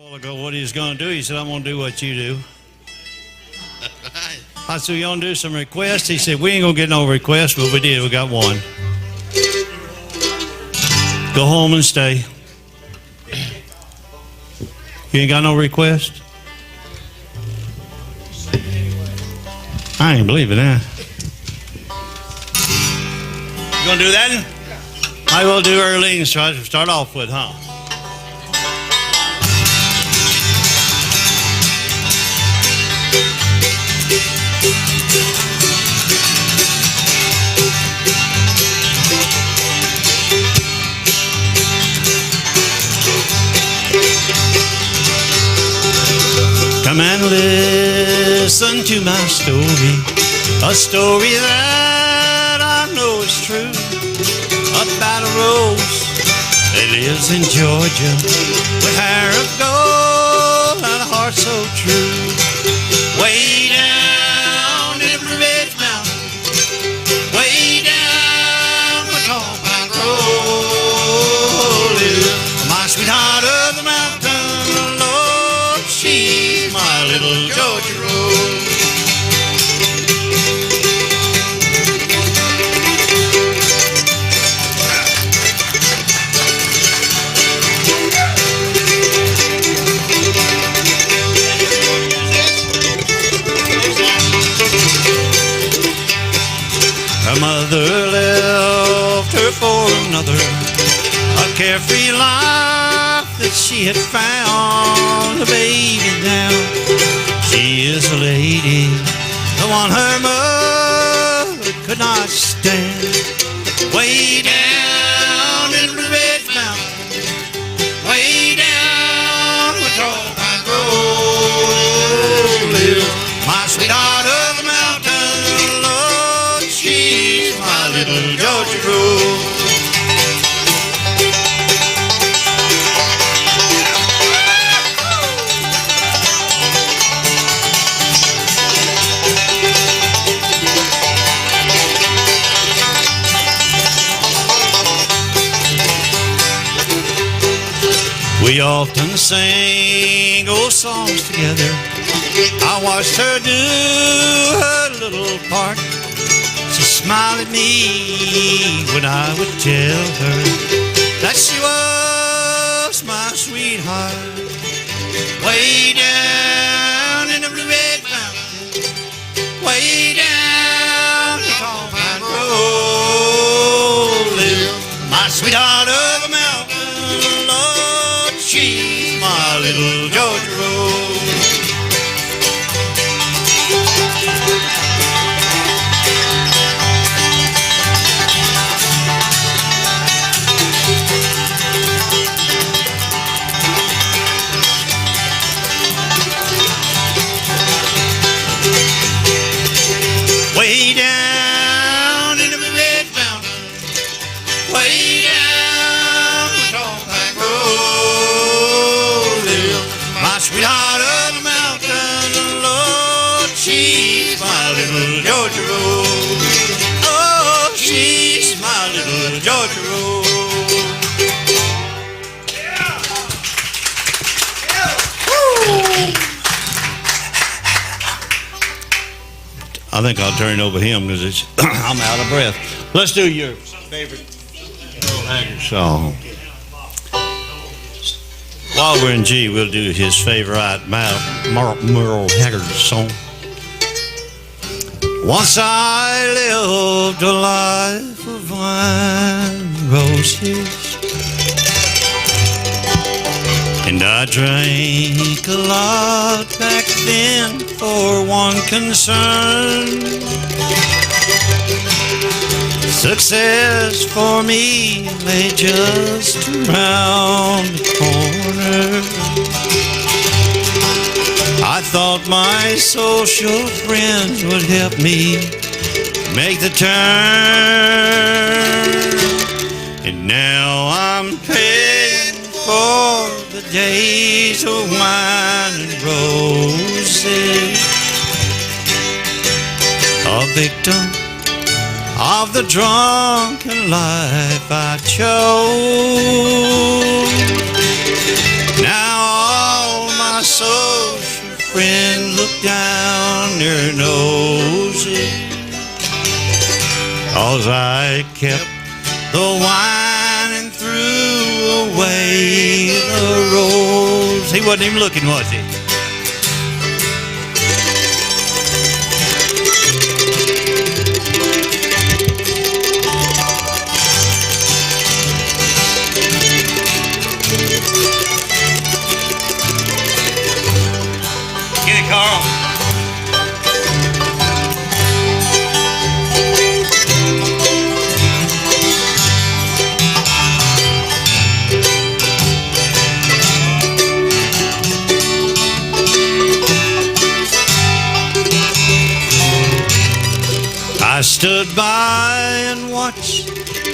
while ago what he was going to do. He said, I'm going to do what you do. I said, you want to do some requests? He said, we ain't going to get no requests, but we did. We got one. Go home and stay. You ain't got no request? I ain't believing that. You gonna do that? I will do early and start off with, huh? Come and listen to my story, a story that I know is true, about a rose that lives in Georgia with hair of gold and a heart so true. Way down in the red mountain, way down where tall pine grove lives my sweetheart of the mountain, Lord, she's my little Georgia rose. Her mother left her for another, a carefree life that she had found. The baby now, she is a lady, the one her mother could not stand. Way down in the red mountain, way down where tall pine grove lives my sweetheart of the mountain, Lord, she's my little Georgia rose. We often sang old songs together. I watched her do her little part. She smiled at me when I would tell her that she was my sweetheart. Way down in the red mountain, way down the tall pine grove lives my sweetheart of the mountain, Lord, she's my little Georgia rose. Way down in the red mountain, way down where tall pine grove lives my sweetheart of the mountain, Lord, she's my little Georgia rose. Oh, she's my little Georgia rose. Yeah. Yeah. Woo. I think I'll turn it over to him because I'm out of breath. Let's do your favorite Merle Haggard song. While we're in G, we'll do his favorite Merle Haggard song. Once I lived a life of wine and roses, and I drank a lot back then for one concern. Success for me lay just around the corner. I thought my social friends would help me make the turn. And now I'm paying for the days of wine and roses, a victim of the drunken life I chose. Now all social friends look down their noses, 'cause I kept the wine and threw away the rose. He wasn't even looking, was he? Get it, Carl. I stood by and watched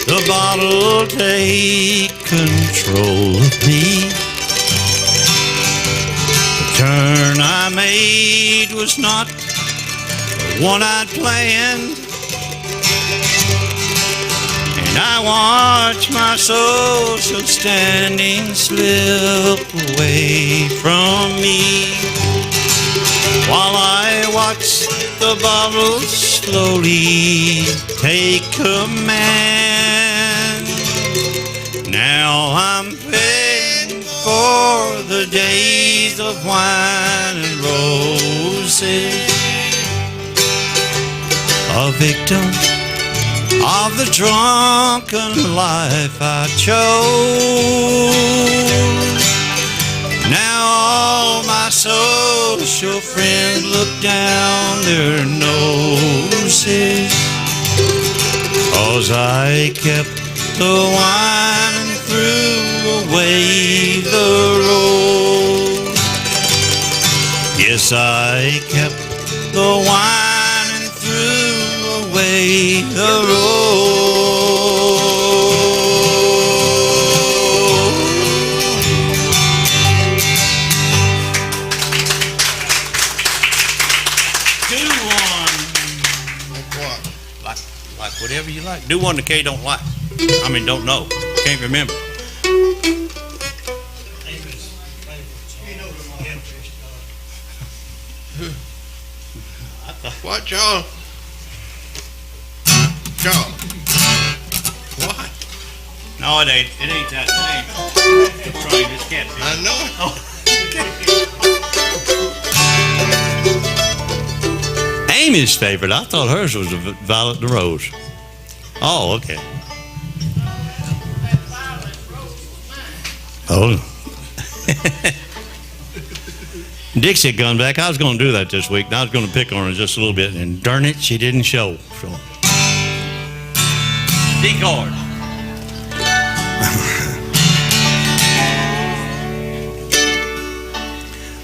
the bottle take control of me. The turn I made was not the one I'd planned, and I watched my social standing slip away from me, while I watched the bottle slowly take command. Now I'm paying for the days of wine and roses, a victim of the drunken life I chose. Now all my social friends look down their noses, 'cause I kept the wine and threw away the rose. Yes, I kept the wine and threw away the rose. Whatever you like. Do one the K don't like. I mean, don't know. Can't remember. What, John? John. What? No, it ain't. It ain't that. It ain't. It's trying this catfish. I know it. Oh. Amy's favorite. I thought hers was a Violet the Rose. Oh, okay. Oh. Dixie had gone back. I was going to do that this week, and I was going to pick on her just a little bit, and darn it, she didn't show. So, D-card.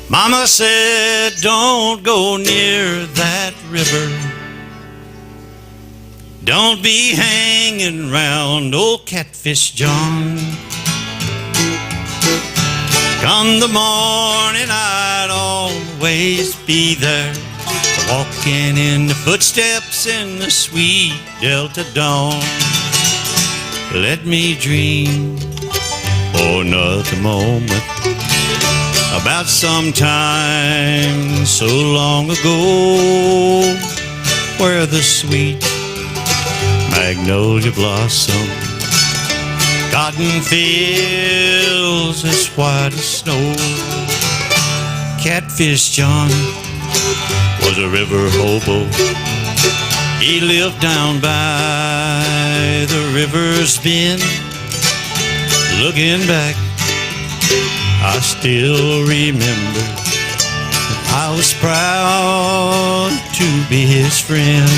Mama said, don't go near that river. Don't be hanging round old Catfish John. Come the morning, I'd always be there, walking in the footsteps in the sweet Delta dawn. Let me dream for another moment about some time so long ago, where the sweet magnolia blossom, cotton fields as white as snow. Catfish John was a river hobo. He lived down by the river's bend. Looking back, I still remember I was proud to be his friend.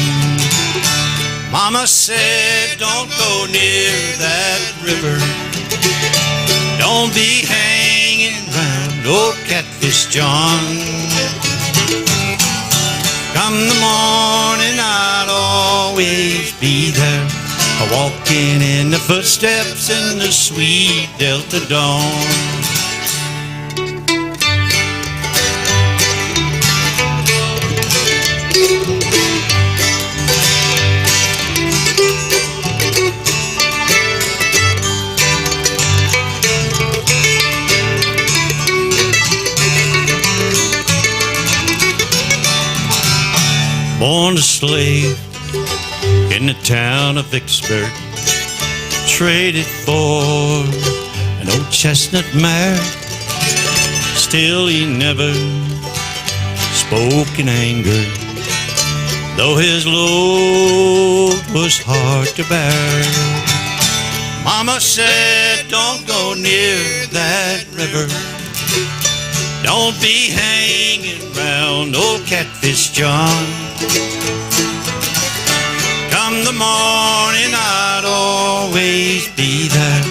Mama said, don't go near that river. Don't be hanging round old Catfish John. Come the morning, I'd always be there, walking in the footsteps in the sweet Delta dawn. born a slave in the town of Vicksburg, traded for an old chestnut mare. Still he never spoke in anger, though his load was hard to bear. Mama said, don't go near that river, don't be hanging round old Catfish John. Come the morning, I'd always be there,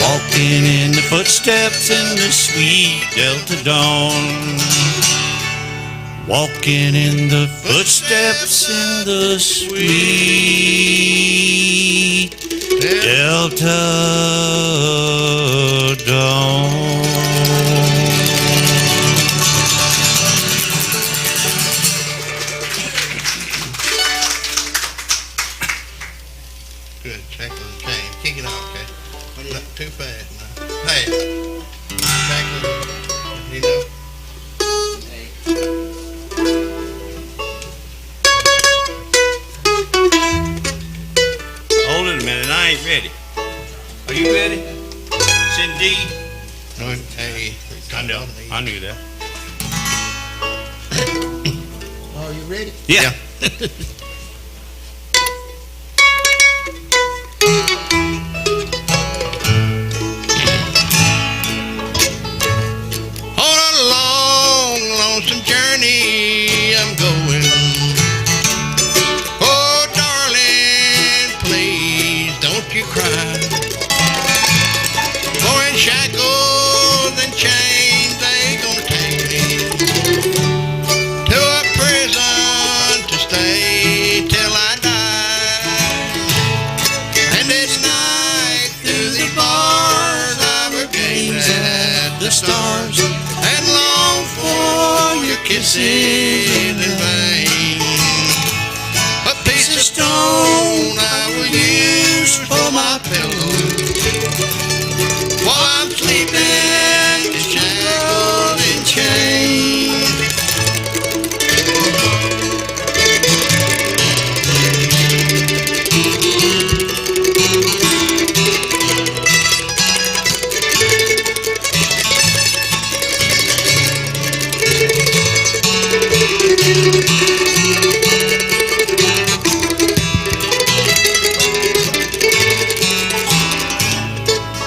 walking in the footsteps in the sweet Delta dawn. Walking in the footsteps in the sweet Delta dawn. Good, shackles and chains. Kick it off, okay? Not too fast now. Hey, shackles, you know. Hold it a minute, I ain't ready. Are you ready? Cindy? Hey, I knew that. Are you ready? Yeah. On a long, lonesome journey I'm going. Oh, darling, please don't you cry. For in shackles and chains they gonna take me to a prison to stay till I die. And at night through the bars I will gaze at the stars and long for your kisses in vain. A piece of stone I will use for my pillow while I'm sleeping in shackles and chains.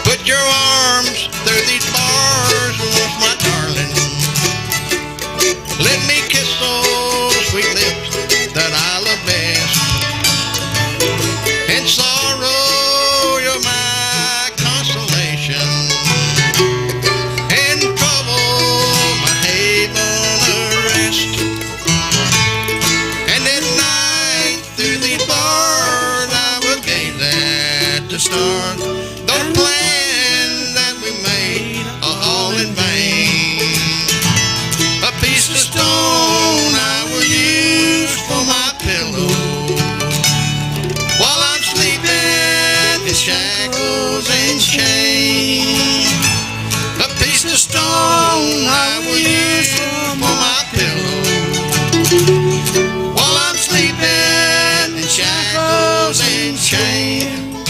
Put your arms through these bars, once, my darling. Let me kiss those sweet lips that I love best. In sorrow, you're my consolation. In trouble, my haven of rest. And at night, through these bars, I will gaze at the stars. The plans that we made are all in vain. A piece of stone I will use for my pillow while I'm sleeping in shackles and chains. A piece of stone I will use for my pillow while I'm sleeping in shackles and chains.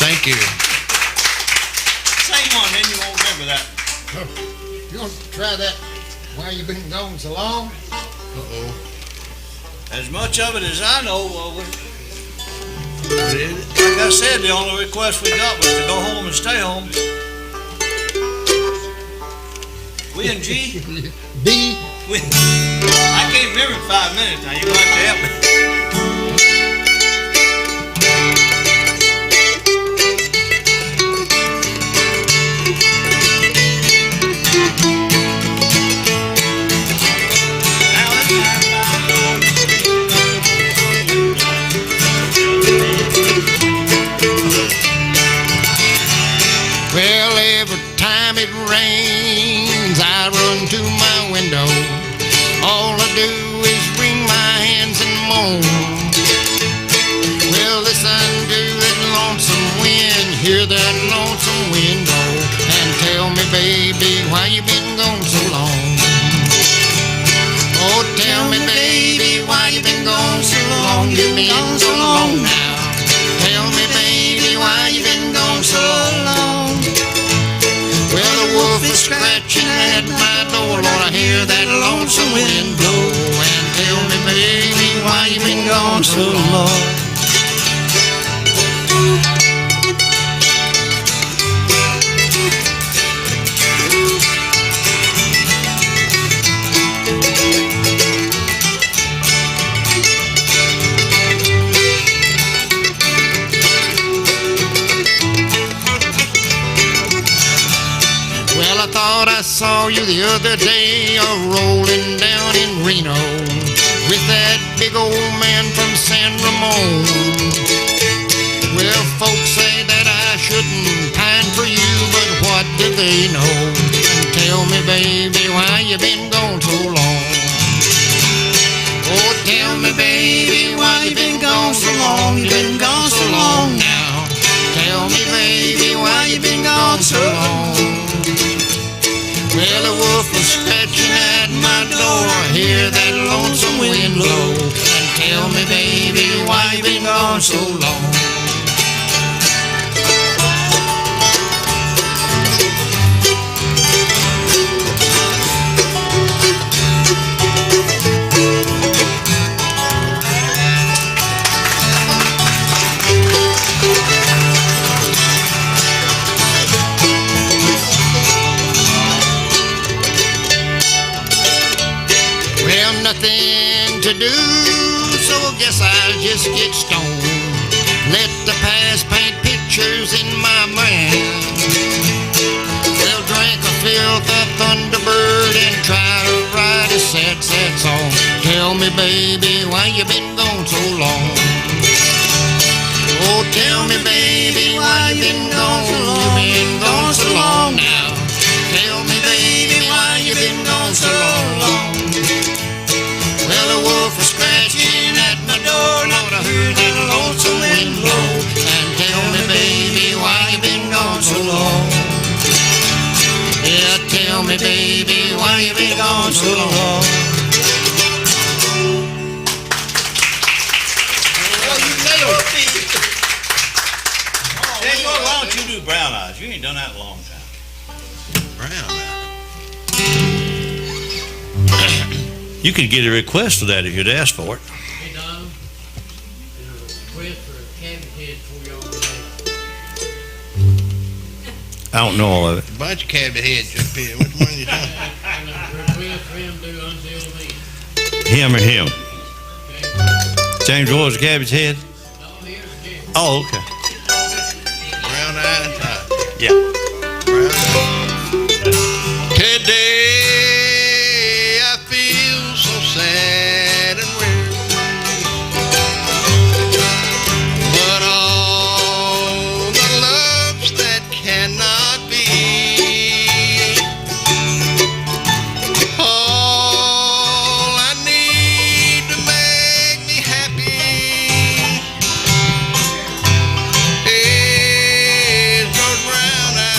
Thank you. Sing one, then you won't remember that. You want to try that while you've been gone so long? Uh-oh. As much of it as I know, What is it? like I said, the only request we got was to go home and stay home. We and G, D. I can't remember in 5 minutes now. You're going to have to help me. Now let's Well, every time it rains, I run to my window. All I do is wring my hands and moan. Well, listen to that lonesome wind, hear that lonesome wind blow, and tell me, baby, why you been gone so long? tell me, baby, why you been gone so long? You been gone so long now. Tell me, baby, why you been gone so long? Well, the wolf is scratching at my door, Lord, I hear that lonesome wind blow. And tell me, baby, why you been gone so long? Well, I thought I saw you the other day rolling down in Reno with that big old man from San Ramon. Well, folks say that I shouldn't pine for you, but what do they know? And tell me, baby, why you been gone so long? Oh, tell me, baby, why you been gone so long? You been gone so long now. Tell me, baby, why you been gone so long? Well, the wolf was scratching at my door, I hear that lonesome wind blow. And tell me, baby, why you been gone so long? Nothing to do, so I guess I'll just get stoned. Let the past paint pictures in my mind. They'll drink a filth of Thunderbird and try to write a sad, sad song. Tell me, baby, why you been gone so long? Oh, tell me, baby, why you been gone so long? You been gone so long now. Tell me, baby, why you been gone so long? Well, the wolf was scratching at my door, Lord, I heard that lonesome wind blow. And tell me, baby, why you been gone so long? Yeah, tell me, baby, why you been gone so long? Well, you nailed it. Hey, boy, why don't you do Brown Eyes? You ain't done that in a long time. Brown Eyes. You could get a request for that if you'd ask for it. Hey, Don, there's a request for a cabbage head for y'all today. I don't know all of it. A bunch of cabbage heads up here. Which one you talking? And a request for him to do until me. Him or him? Okay? James Roy's Cabbage Head? No, here's the deal. Oh, okay. Brown eyes. Yeah. Brown eyes. Today I feel so sad and weary, but all the loves that cannot be, all I need to make me happy is those brown eyes.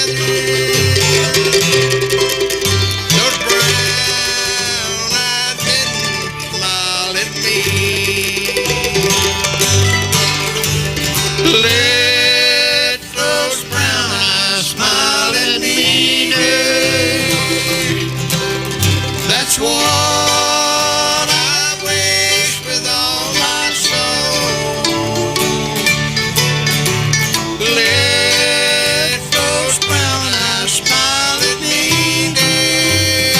together. Those brown eyes didn't smile at me. Let those brown eyes smile at me, dear. That's what I wish with all my soul. Let those brown eyes smile at me, dear.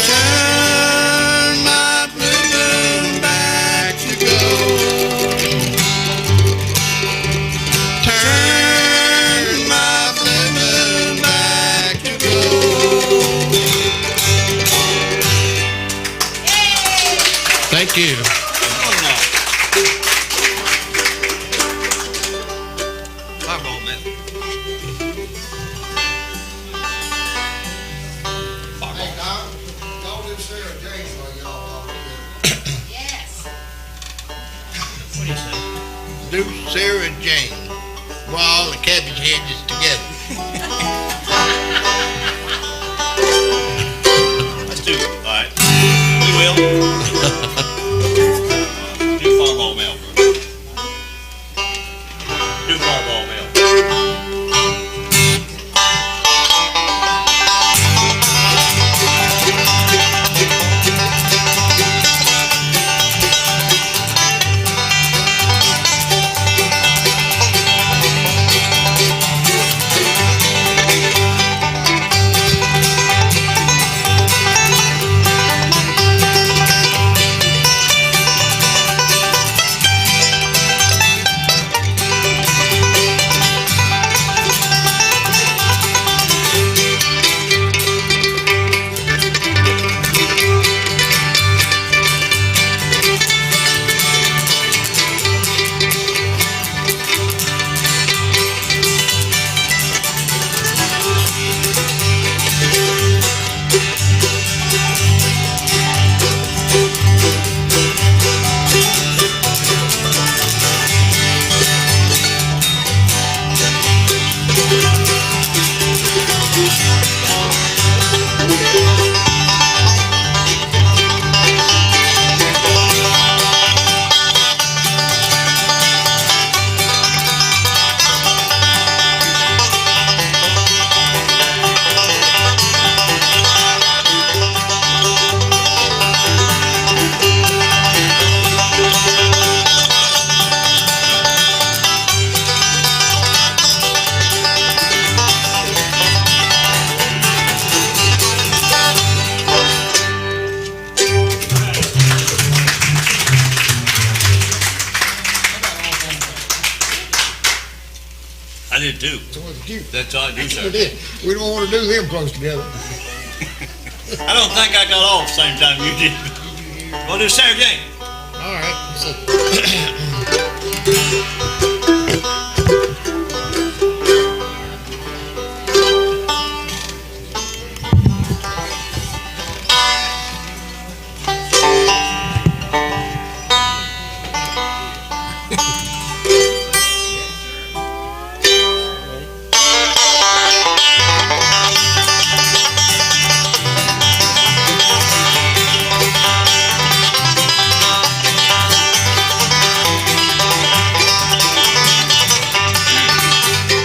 Turn my blue moon back to gold. Turn my blue moon back to gold. Thank you. Fireball, man. Hey, Doc, y'all do Sarah James while y'all all Yes. What do you say? Do Sarah Jane while all the cabbage heads is together. Let's do it. All right. We will. Do Fireball Mel. Do Fireball Mel. I did too. So was it you? That's all I do, We sir. did. We don't want to do them close together. I don't think I got off the same time you did. We'll do Sarah Jane. All right. So,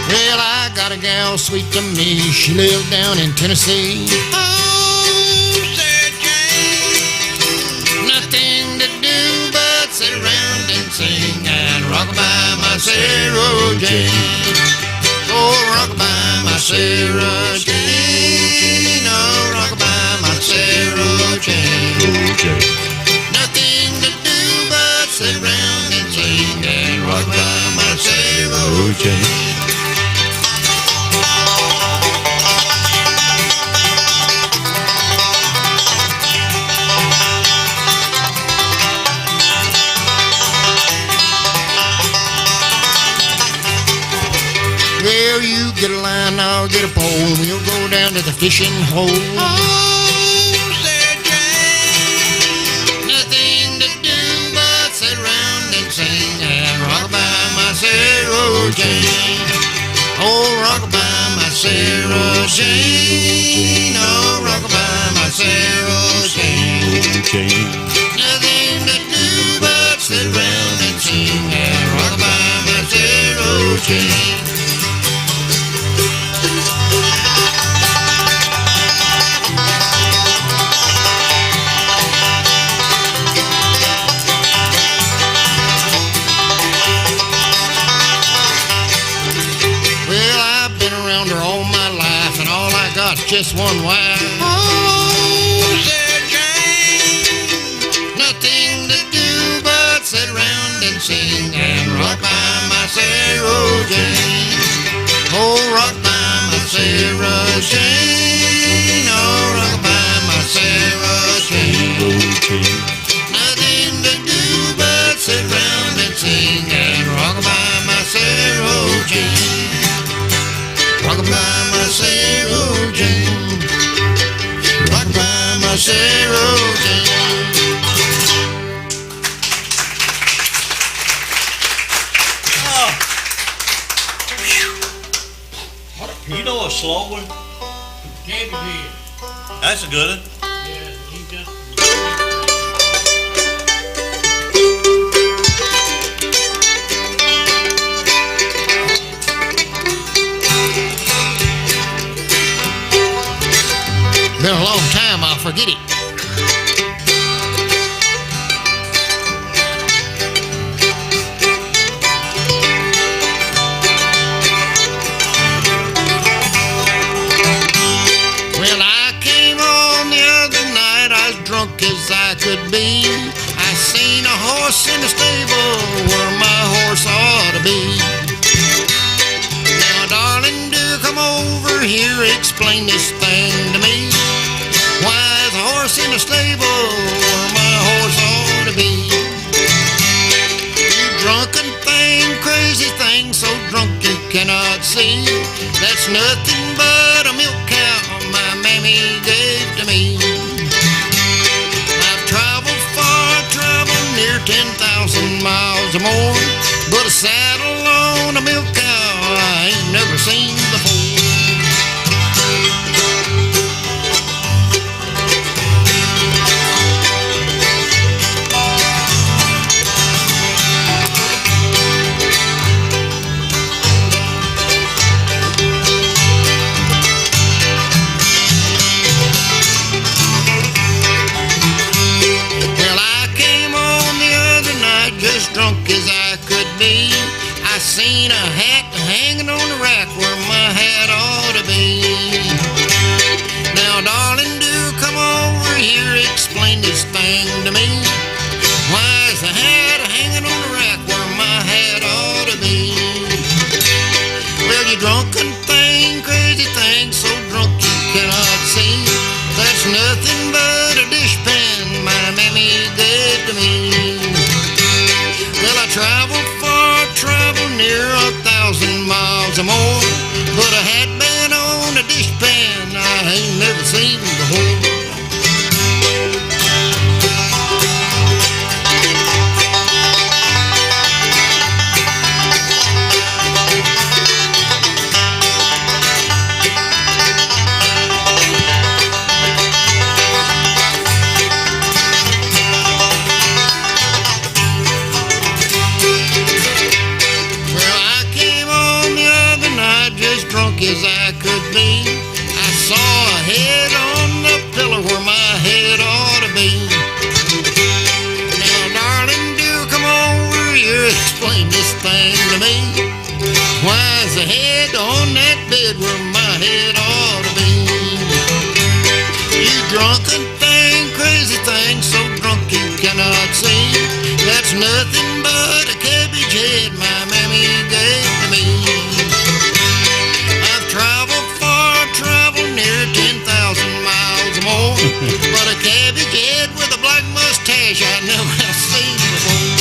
well, I got a gal sweet to me. She lived down in Tennessee. Oh, Sarah Jane. Nothing to do but sit around and sing and rock by my Sarah Jane. Oh, rock by my Sarah Jane. Oh, rock by my Sarah Jane. Nothing to do but sit around and sing and rock by my Sarah Jane. Well, you get a line, I'll get a pole. We'll go down to the fishing hole. Oh, Sarah Jane. Nothing to do but sit around and sing and rock by my Sarah Jane. Oh, Jane. Oh, rockabye my Sarah Jane. Nothing to do but sit around and sing and rockabye my Sarah Jane. Just one wife. Oh, Sarah Jane. Nothing to do but sit around and sing and rock by my Sarah Jane. Oh, rock by my Sarah Jane. Oh, rock by my Sarah Jane. Nothing to do but sit around and sing and rock by my Sarah Jane. Rock by my Sarah Jane. Rock by my Sarah Jane. You know a slow one? Cabbage head. That's a good one. Yeah, he just. Been a long time, I'll forget it. Well, I came on the other night, I was drunk as I could be. I seen a horse in the stable where my horse ought to be. Now, darling, do come over here, explain this thing to me. Why is a horse in the stable where my horse ought to be? You drunken thing, crazy thing, so drunk you cannot see. That's nothing but a milk cow my mammy gave to me. I've traveled far, traveled near 10,000 miles or more, but a saddle on a milk cow I ain't never seen before. Drunk as I could be, I seen a hat hanging on the rack where my hat ought to be. Now, darling, do come over here, explain this thing to me. Why is the hat hanging on the rack where my hat ought to be? Well, you drunken thing, crazy thing, so drunk you cannot see. That's nothing but a dishpan my mammy gave to me. Well, I traveled far, traveled near 1,000 miles or more, but a hat band on a dishpan I ain't never seen before. As I could be, I saw a head on the pillow where my head ought to be. Now, darling, do come over here, explain this thing to me. Why is the head on that bed where my head ought to be? You drunken thing, crazy thing, so drunk you cannot see. That's nothing but a cabbage head my mammy gave to me. Traveled far, traveled near 10,000 miles or more, but a cabbage head with a black mustache I never have seen before.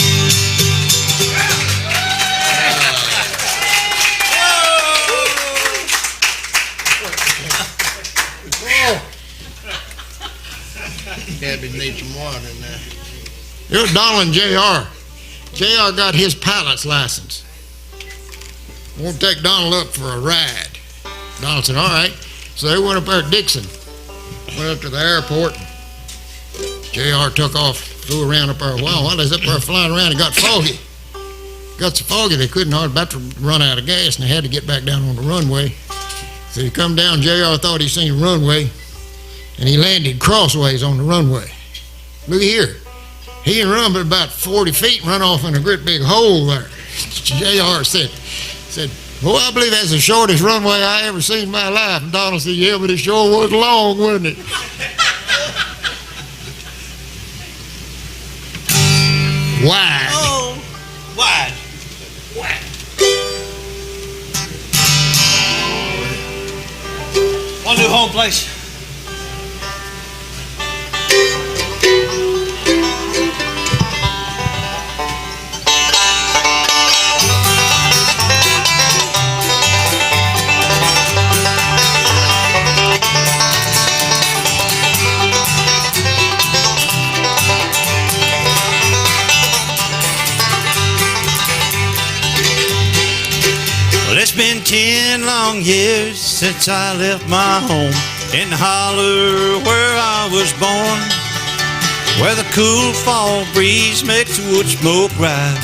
Cabbage needs some water in there. Here's Donald and J.R. J.R. got his pilot's license. Won't take Donald up for a ride. Donald said, all right. So they went up there to Dixon. Went up to the airport. JR took off, flew around up there a while. While they was up there flying around, it got foggy. Got so foggy they couldn't hardly about to run out of gas, and they had to get back down on the runway. So he come down, JR thought he seen a runway, and he landed crossways on the runway. Look here. He run about 40 feet and run off in a great big hole there. JR said, boy, I believe that's the shortest runway I ever seen in my life. And Donald said, yeah, but it sure was long, wasn't it? Wide. Oh, wide. Want to do home place? Well, it's been 10 long years since I left my home in the holler where I was born, where the cool fall breeze makes the wood smoke rise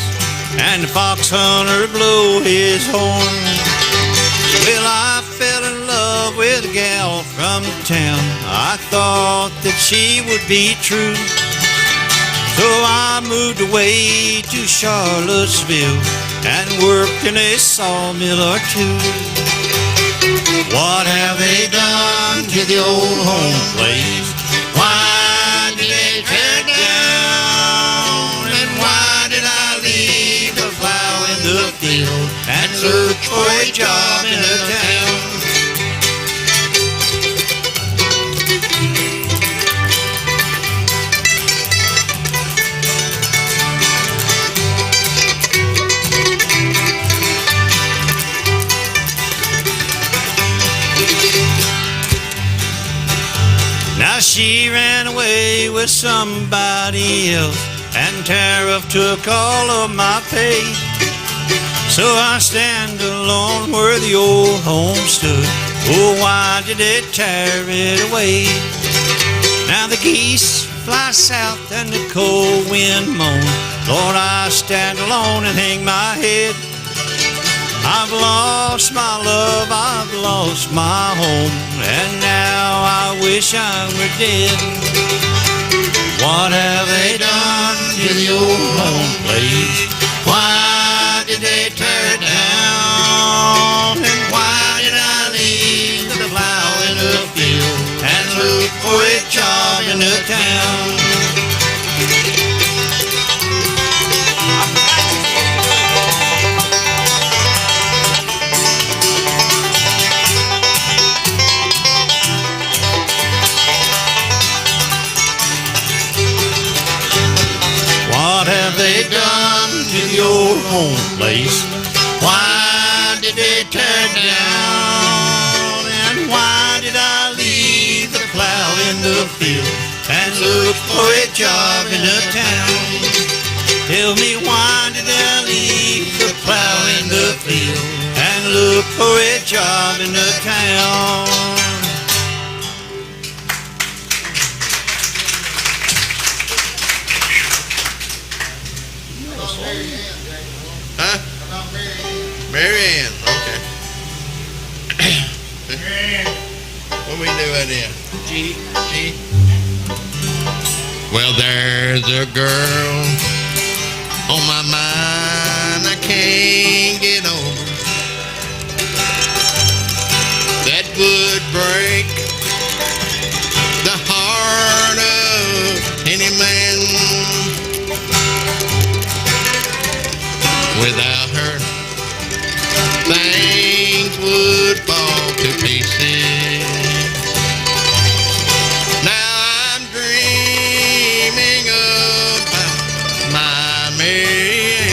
and the fox hunter blow his horn. Well, I fell in love with a gal from the town. I thought that she would be true, so I moved away to Charlottesville and worked in a sawmill or two. What have they done to the old home place? Why did they tear it down? And why did I leave the plow in the field and search for a job in a town? Now she ran away with somebody else, and Tariff took all of my pay. So I stand alone where the old home stood. Oh, why did they tear it away? Now the geese fly south and the cold wind moans. Lord, I stand alone and hang my head. I've lost my love, I've lost my home, and now I wish I were dead. What have they done to the old home place? Why did they tear it down? And why did I leave the plow in the field and look for a job in the town? What have they done to the old home place? Why did they tear it down? And why did I leave the plow in the field and look for a job in the town? Tell me, why did I leave the plow in the field and look for a job in the town? Huh? Mary Ann, okay. What we do that in? G. Well, there's a girl on my mind I can't get over. That would break the heart of any man. Without her, things would fall to pieces. Now I'm dreaming about my Mary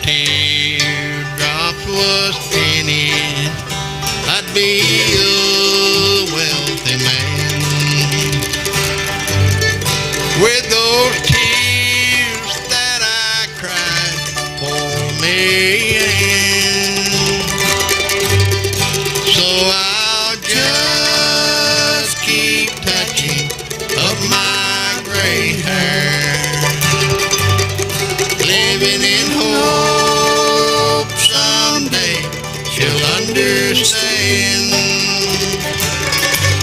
teardrops was pennies, I'd be a wealthy man. With those tears that I cried for me, so I'll just keep touching of my gray hair, living in hope someday she'll understand.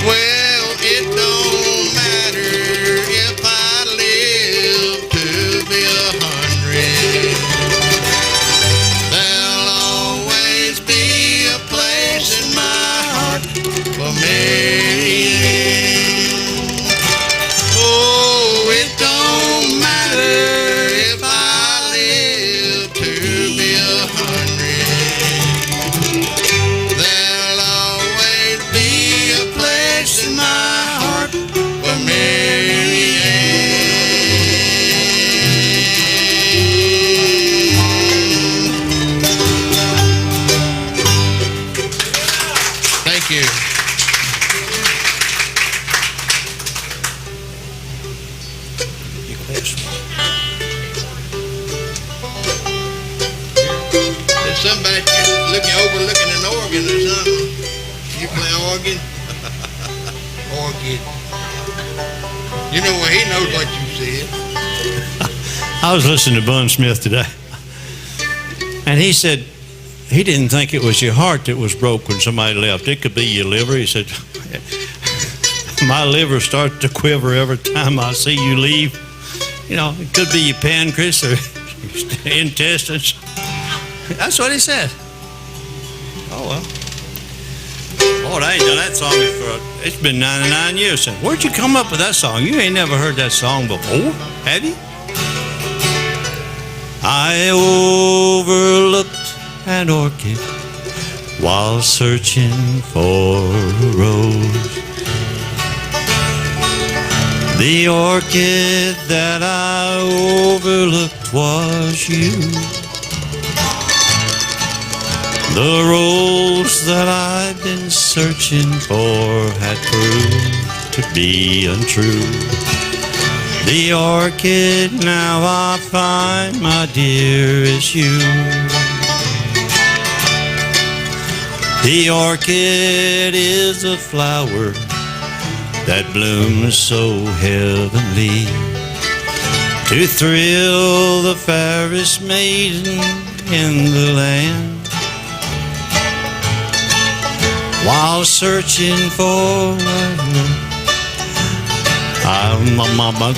Well, it don't matter if I live to be 100. There'll always be a place in my heart for me. Oh, it don't matter if I live to be 100. There'll always be a place in my heart for me. Thank you. There's somebody overlooking an organ or something. You play organ? Organ. You know what? He knows what you said. I was listening to Bun Smith today, and he said he didn't think it was your heart that was broke when somebody left. It could be your liver. He said, my liver starts to quiver every time I see you leave. You know, it could be your pancreas or intestines. That's what he said. Oh, well. Lord, I ain't done that song it's been 99 years since. Where'd you come up with that song? You ain't never heard that song before, have you? I overlooked an orchid while searching for a rose. The orchid that I overlooked was you. The rose that I'd been searching for had proved to be untrue. The orchid now I find, my dear, is you. The orchid is a flower that blooms so heavenly to thrill the fairest maiden in the land. While searching for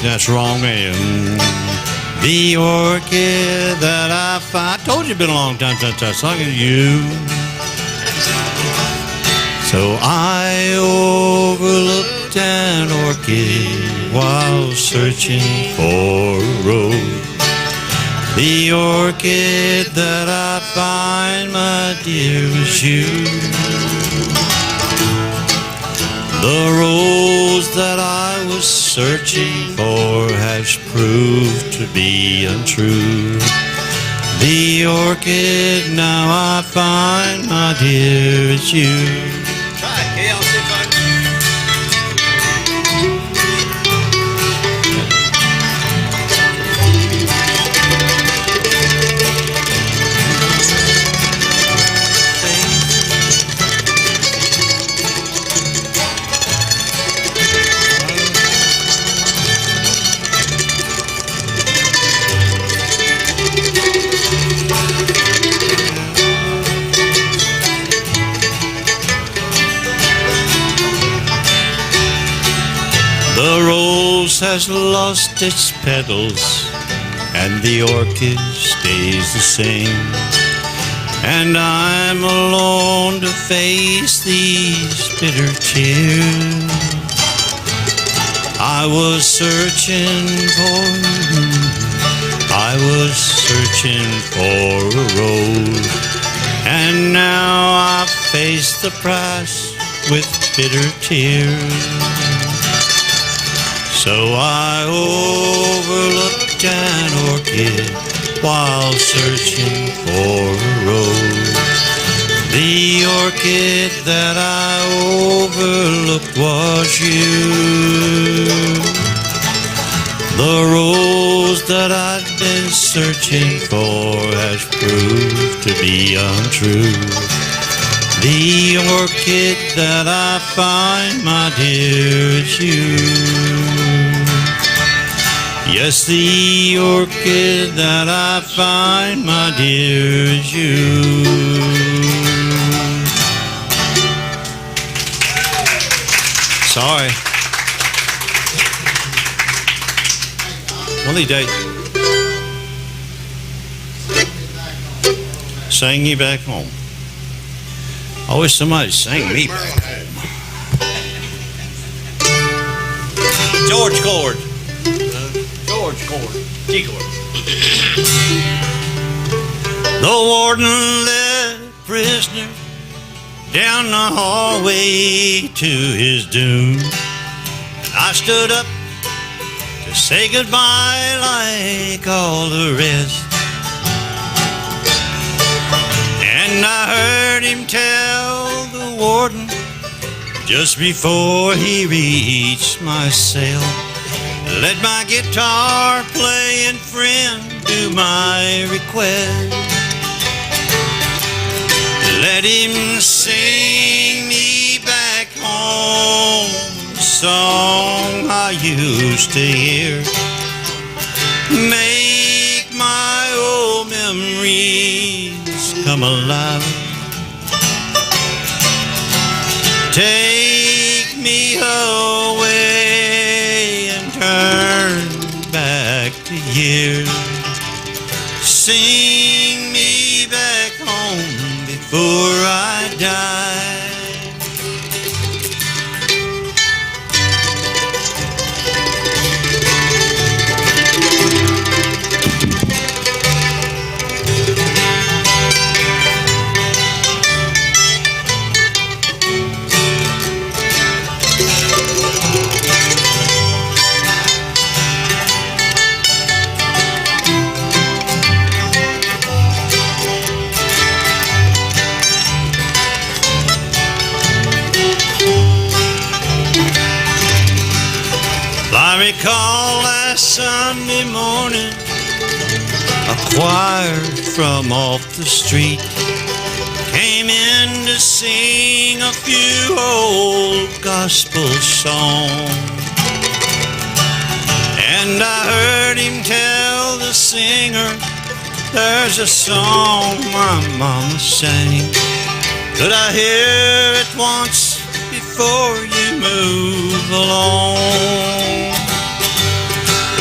that's wrong. And the orchid that I find, I told you it's been a long time since I sung it, you. So I overlooked an orchid while searching for a rose. The orchid that I find, my dear, is you. The rose that I was searching for has proved to be untrue. The orchid now I find, my dear, is you. Try it, Kay. I'll see if I can. The rose has lost its petals, and the orchid stays the same. And I'm alone to face these bitter tears. I was searching for a rose, and now I face the price with bitter tears. So I overlooked an orchid while searching for a rose. The orchid that I overlooked was you. The rose that I'd been searching for has proved to be untrue. The orchid that I find, my dear, is you. Yes, the orchid that I find, my dear, is you. Sorry. One of these days. Sang you back home. I wish somebody sang me back home. George chord. George chord. G chord. The warden led a prisoner down the hallway to his doom. And I stood up to say goodbye like all the rest. And I heard him tell the warden just before he reached my cell, let my guitar playing friend do my request. Let him sing me back home the song I used to hear. Make my old memories come alive. Take me away and turn back the years. Sing me back home before I die. I recall last Sunday morning, a choir from off the street came in to sing a few old gospel songs. And I heard him tell the singer, there's a song my mama sang. Could I hear it once before you move along?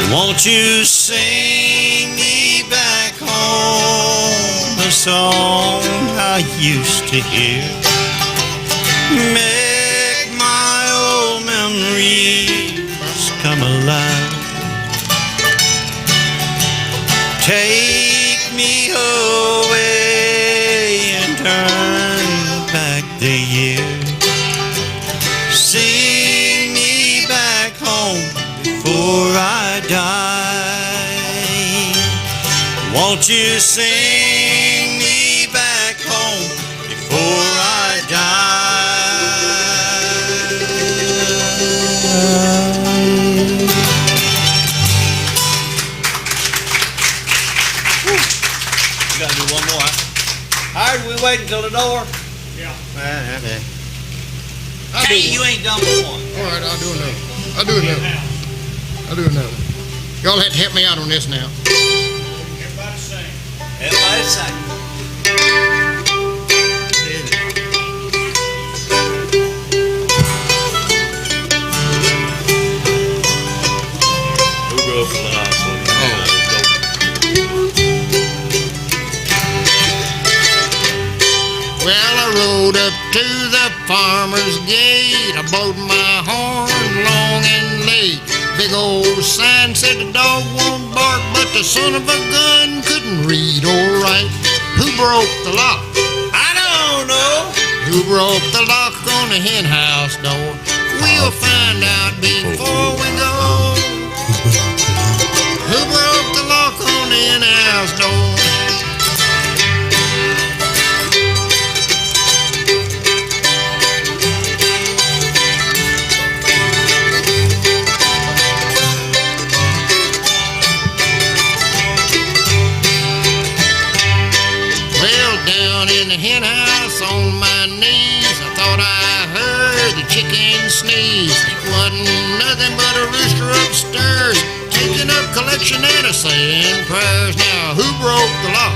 Won't you sing me back home a song I used to hear? Make my old memories come alive. Take me away and turn back the years. Sing me back home before I die. Won't you sing me back home before I die? You gotta do one more. Howard, we wait until the door? Yeah. Okay. I'll do Hey, you one. ain't done with one. All right, I'll do another. I'll do another. I'll do another. Y'all have to help me out on this now. Everybody sing. Who broke the last one? Well, I rode up to the farmer's gate. I blowed my horn long and late. Big old sign said the dog won't bark, but the son of a gun couldn't read or write. Who broke the lock? I don't know. Who broke the lock on the hen house door? We'll find out before we go. Who broke the lock on the hen house house door. Down in the hen house on my knees, I thought I heard the chicken sneeze. It wasn't nothing but a rooster upstairs, taking up collection and a saying prayers. Now, who broke the lock?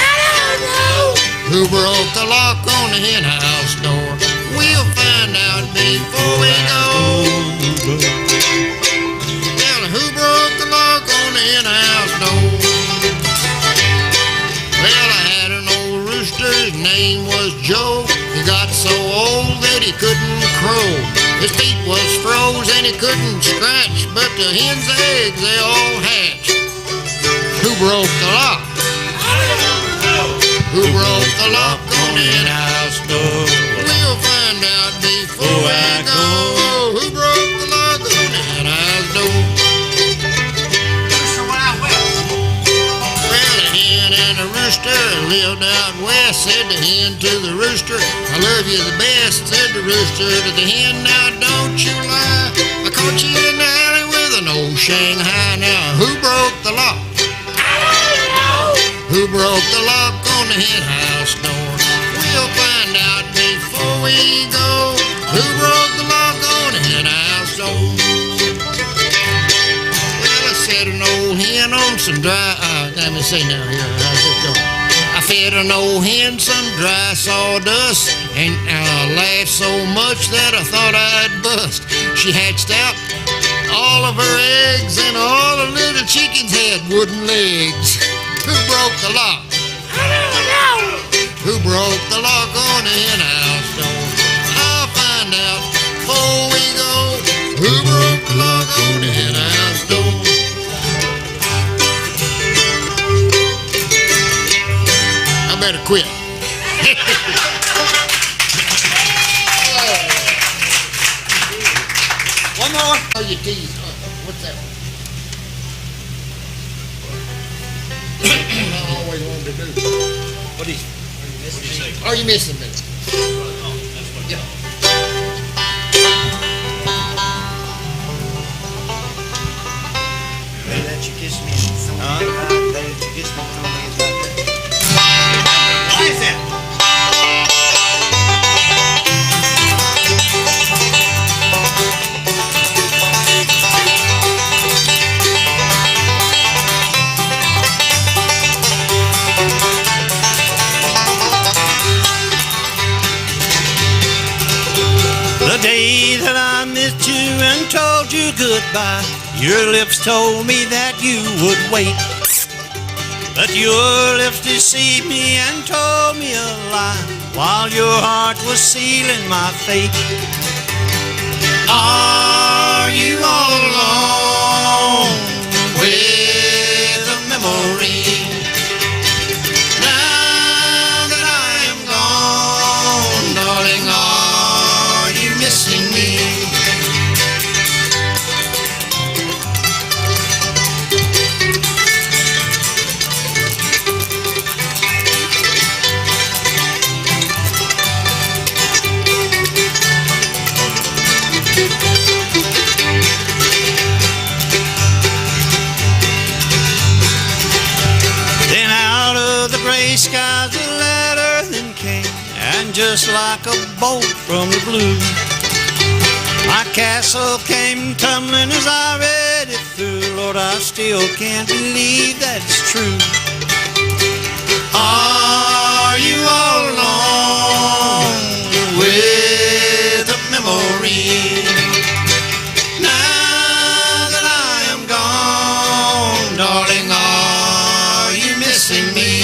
I don't know. Who broke the lock on the hen house door? We'll find out before we go. Well, who broke the lock on the hen house door? Well, I had an old rooster, his name was Joe. He got so old that he couldn't crow. His feet was froze and he couldn't scratch, but the hen's eggs, they all hatched. Who broke the lock? I don't know. Who broke the lock on the hen house door? We'll find out before I go. Who broke the lock on the hen house door? The rooster lived out west, said the hen to the rooster, I love you the best, said the rooster to the hen, now don't you lie, I caught you in the alley with an old Shanghai. Now who broke the lock? I don't know. Who broke the lock on the hen house door? We'll find out before we go. Who broke the lock on the hen house door? Well, I set an old hen on some dry, let me see now here, how's it going? I fed an old hen some dry sawdust and laughed so much that I thought I'd bust. She hatched out all of her eggs and all the little chickens had wooden legs. Who broke the lock? I don't know. Who broke the lock on the hen house door? I'll find out before we go. Who broke the lock on the hen house door? Better quit. One more. Oh, you tease. What's that one? I always wanted to do. What are you missing? Are you missing me? Yeah. They let you kiss me and they let you kiss me and Why is that? The day that I missed you and told you goodbye, your lips told me that you would wait. But your lips deceived me and told me a lie, while your heart was sealing my fate. Are you all alone with a memory? Now that I am gone, darling, are you missing me? Skies a letter then came, and just like a bolt from the blue, my castle came tumbling as I read it through. Lord, I still can't believe that it's true. Are you all alone with a memory? Now that I am gone, darling, are you missing me?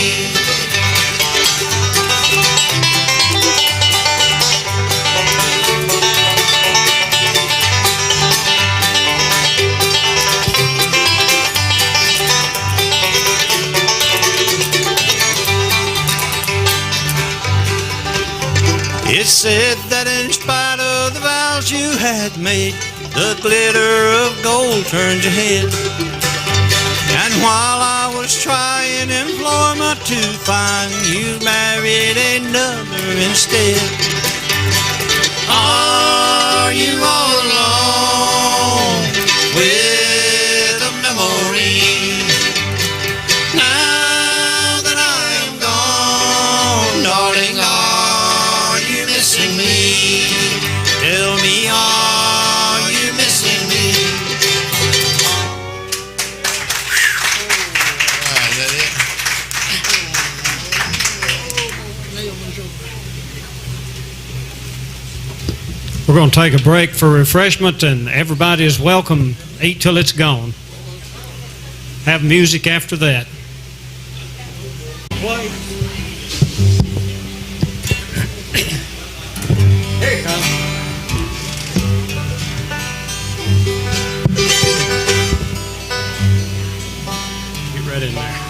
It said that in spite of the vows you had made, the glitter of gold turned your head. And while I was trying employment to find, you married another instead. Are you all alone with a memory? Now that I am gone, darling, are you missing me? Tell me, are you missing me? Is that it? We're going to take a break for refreshment, and everybody is welcome. Eat till it's gone. Have music after that. Play. Here it comes. Get right in there.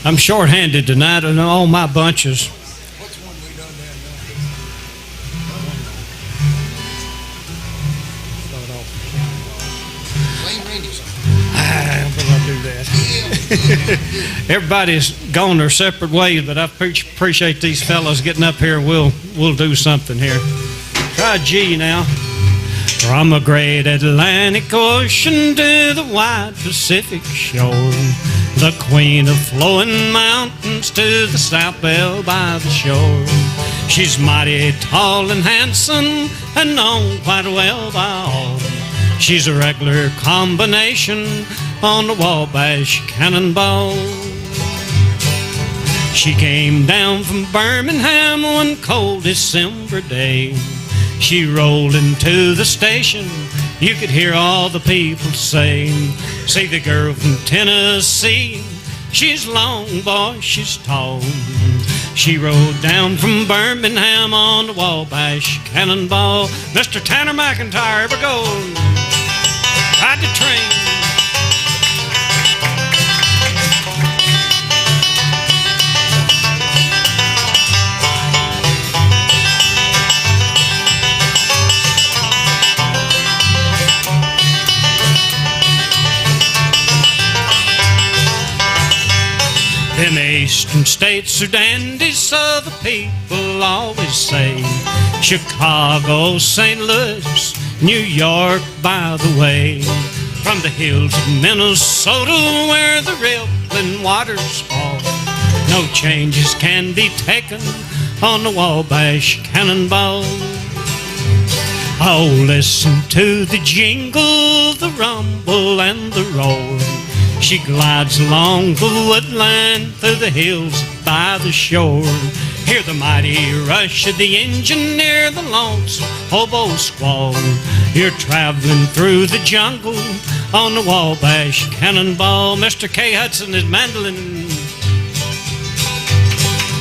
I'm short-handed tonight on all my bunches. What's one we done there now? Wayne Randy's on. I'll do that. Everybody's gone their separate ways, but I appreciate these fellows getting up here. We'll do something here. Try G now. From the great Atlantic Ocean to the wide Pacific shore, the queen of flowing mountains to the south belle by the shore. She's mighty tall and handsome and known quite well by all. She's a regular combination on the Wabash Cannonball. She came down from Birmingham one cold December day. She rolled into the station, you could hear all the people say, "See the girl from Tennessee, she's long, boy, she's tall." She rode down from Birmingham on the Wabash Cannonball. Mr. Tanner McIntyre, here we go. Ride the train. Them eastern states are dandies, so the people always say. Chicago, St. Louis, New York by the way. From the hills of Minnesota where the rippling waters fall, no changes can be taken on the Wabash Cannonball. Oh, listen to the jingle, the rumble and the roar. She glides along the woodland through the hills by the shore. Hear the mighty rush of the engine near the lonesome hobo squall. You're traveling through the jungle on the Wabash Cannonball. Mr. K. Hudson is mandolin.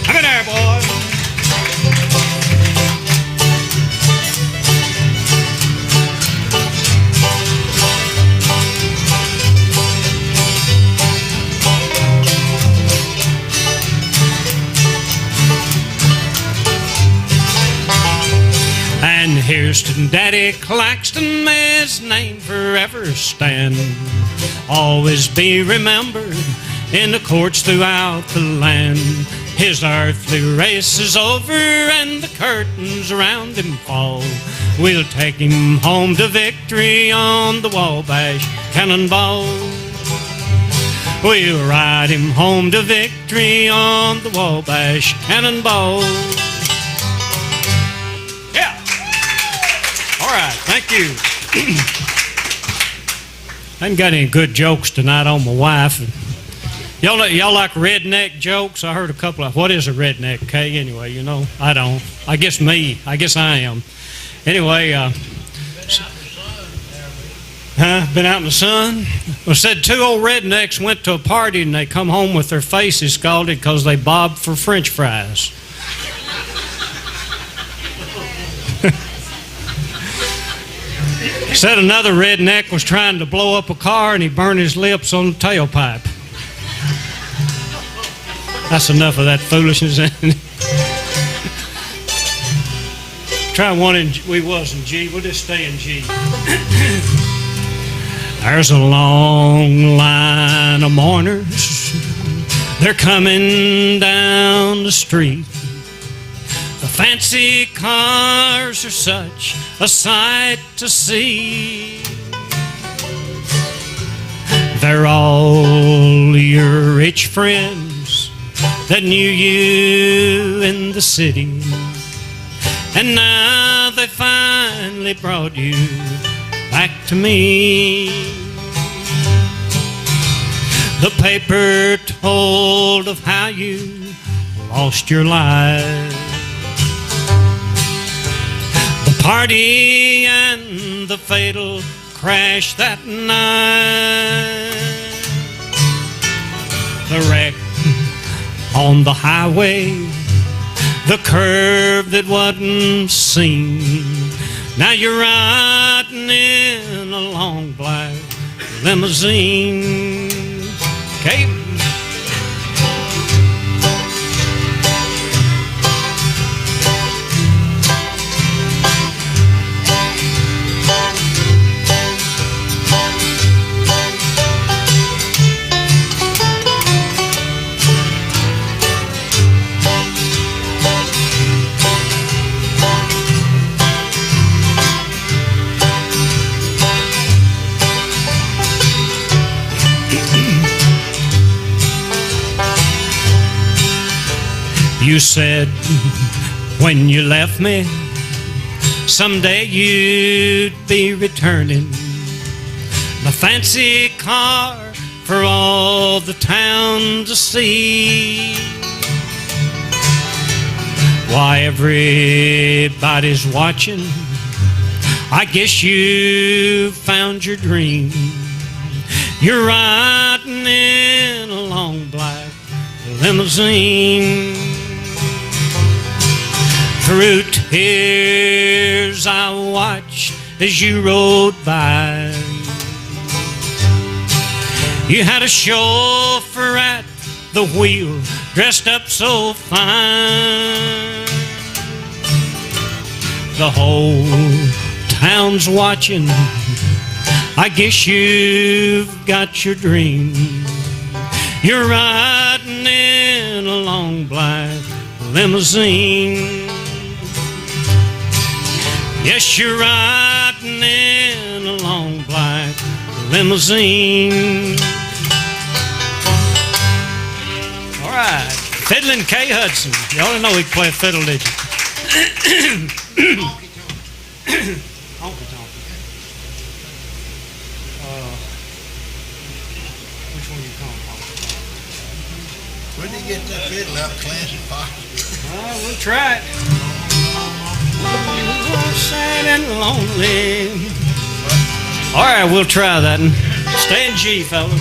Come in there, boy. And here's to Daddy Claxton, may his name forever stand. Always be remembered in the courts throughout the land. His earthly race is over and the curtains around him fall. We'll take him home to victory on the Wabash Cannonball. We'll ride him home to victory on the Wabash Cannonball. All right, thank you. I haven't got any good jokes tonight on my wife. Y'all like redneck jokes? I heard a couple of. What is a redneck, Kay? Anyway, you know, I don't. I guess I am. Anyway, been out in the sun? Well, said two old rednecks went to a party and they come home with their faces scalded because they bobbed for French fries. Said another redneck was trying to blow up a car and he burned his lips on the tailpipe. That's enough of that foolishness. Try one in, we was in G. We'll just stay in G. There's a long line of mourners. They're coming down the street. The fancy cars are such a sight to see. They're all your rich friends that knew you in the city. And now they finally brought you back to me. The paper told of how you lost your life. The party and the fatal crash that night. The wreck on the highway, the curve that wasn't seen. Now you're riding in a long black limousine. Okay. You said when you left me, someday you'd be returning my fancy car for all the town to see. Why, everybody's watching. I guess you found your dream. You're riding in a long black limousine. Through tears I watched as you rode by. You had a chauffeur at the wheel, dressed up so fine. The whole town's watching. I guess you've got your dream. You're riding in a long black limousine. Yes, you're riding in a long black limousine. All right, Fiddlin' K. Hudson. You ought to know he could play a fiddle, did you? Honky tonk. Which one you call honky tonk? Where did you get that fiddle out of Clancy's pocket? Well, we'll try it. Sad and lonely. All right, we'll try that one. Stay in G, fella.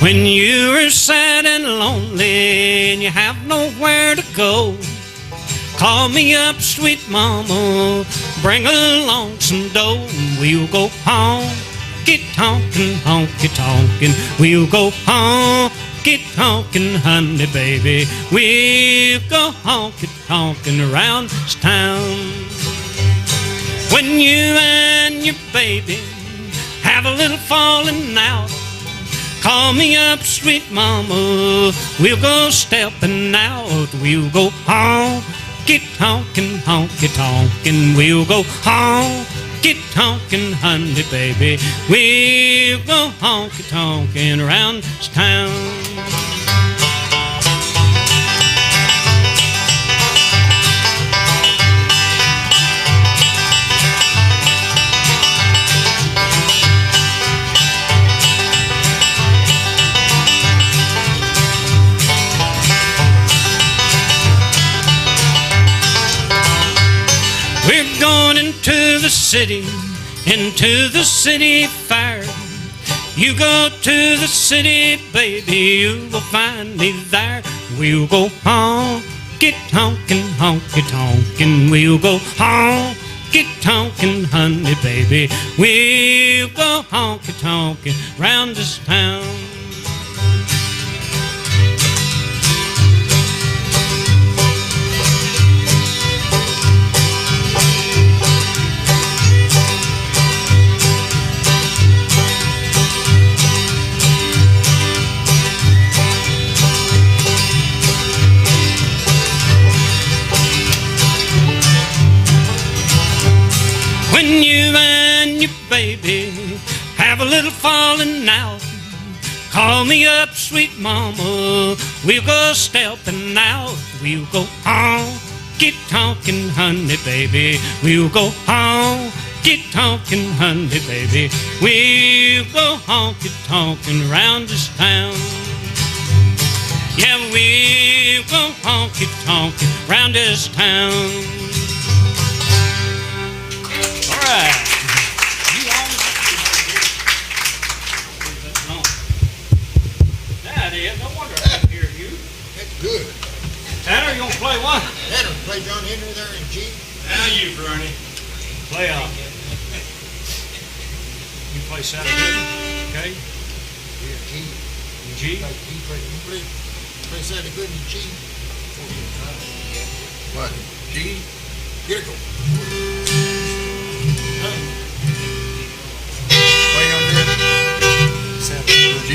When you are sad and lonely and you have nowhere to go, call me up, sweet mama, bring along some dough. We'll go honky-tonkin', honky-tonkin'. We'll go honky-tonkin', honey, baby. We'll go honky-tonkin' around this town. When you and your baby have a little falling out, call me up, sweet mama, we'll go stepping out. We'll go honky-tonkin', honky-tonkin'. We'll go honky-tonkin', honey, baby. We'll go honky-tonkin' around this town. We're going into the city fair. You go to the city, baby, you will find me there. We'll go honky-tonkin', honky-tonkin'. We'll go honky-tonkin', honey, baby. We'll go honky-tonkin' round this town. baby, have a little falling out. Call me up, sweet mama, we'll go stepping out. We'll go honky tonkin', honey, baby. We'll go honky tonkin', honey, baby. We'll go honky tonkin' round this town. Yeah, we'll go honky tonkin' round this town. All right. That is. No wonder I can hear you. That's good. Tanner, you gonna play one? Tanner, play John Henry there in G. Now you, Bernie. Play on. You play Saturday, okay? Yeah, G. In G? Play Saturday good in G. What? G? Get it go. Play on there. G?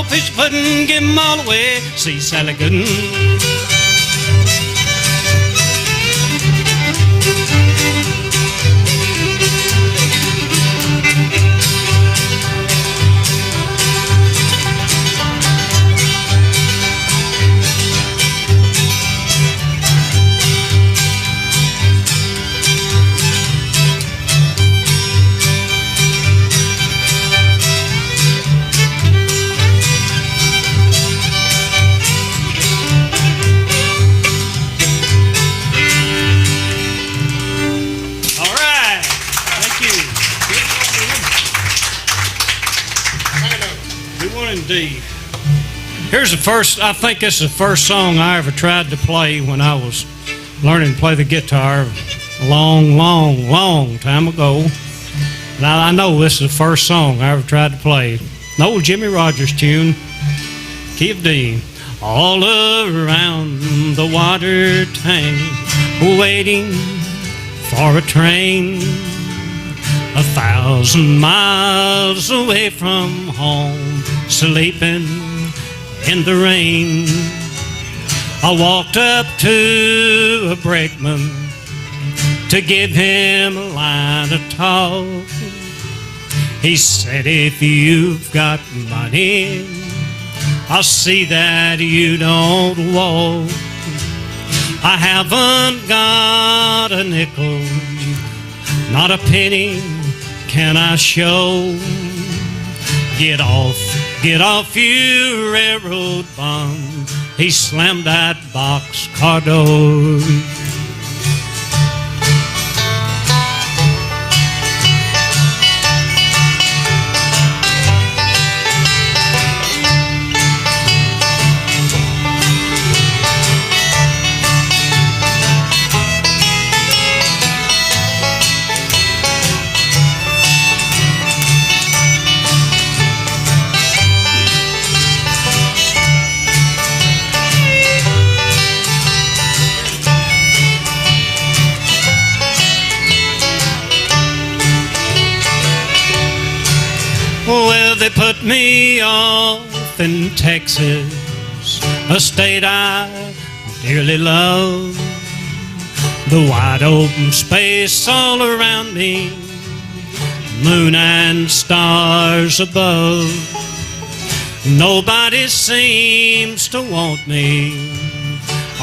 Fish pudding, give 'em all away. See Sally Gooden. Indeed. Here's the first, I think this is the first song I ever tried to play when I was learning to play the guitar a long, long, long time ago. Now I know this is the first song I ever tried to play. An old Jimmy Rogers tune, key of D. All around the water tank, waiting for a train. 1,000 miles away from home, sleeping in the rain. I walked up to a brakeman to give him a line of talk. He said, if you've got money, I'll see that you don't walk. I haven't got a nickel, not a penny can I show. Get off, you railroad bum. He slammed that boxcar door. Well, they put me off in Texas, a state I dearly love. The wide open space all around me, moon and stars above. Nobody seems to want me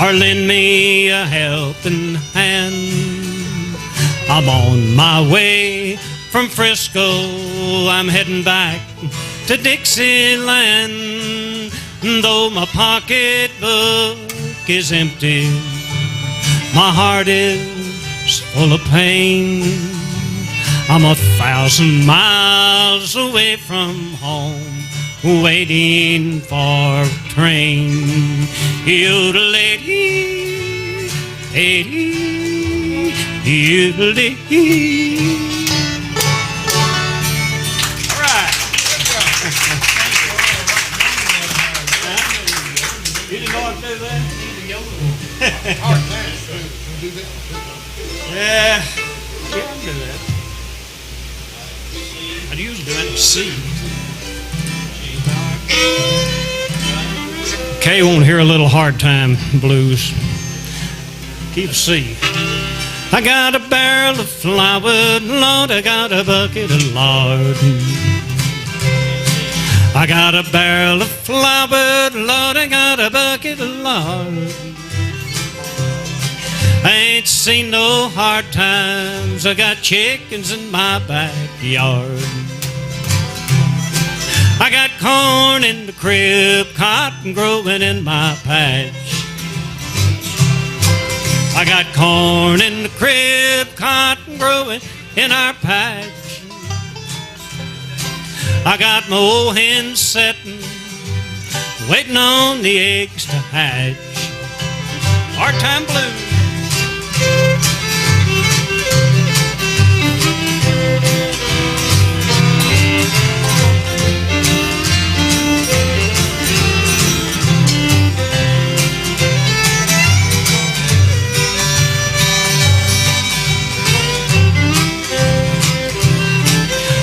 or lend me a helping hand. I'm on my way from Frisco, I'm heading back to Dixieland. Though my pocketbook is empty, my heart is full of pain. I'm 1,000 miles away from home, waiting for a train. Yodelady, yodelady. All right. You didn't know how to do that? Yeah, I can do that. I'd usually do that in C. Kay won't hear a little hard time blues. Keep C. I got a barrel of flour, Lord, I got a bucket of lard. I got a barrel of flour, Lord, I got a bucket of lard. I ain't seen no hard times, I got chickens in my backyard. I got corn in the crib, cotton growing in my patch. I got corn in the crib, cotton growing in our patch. I got my old hen setting, waiting on the eggs to hatch. Hard time blues.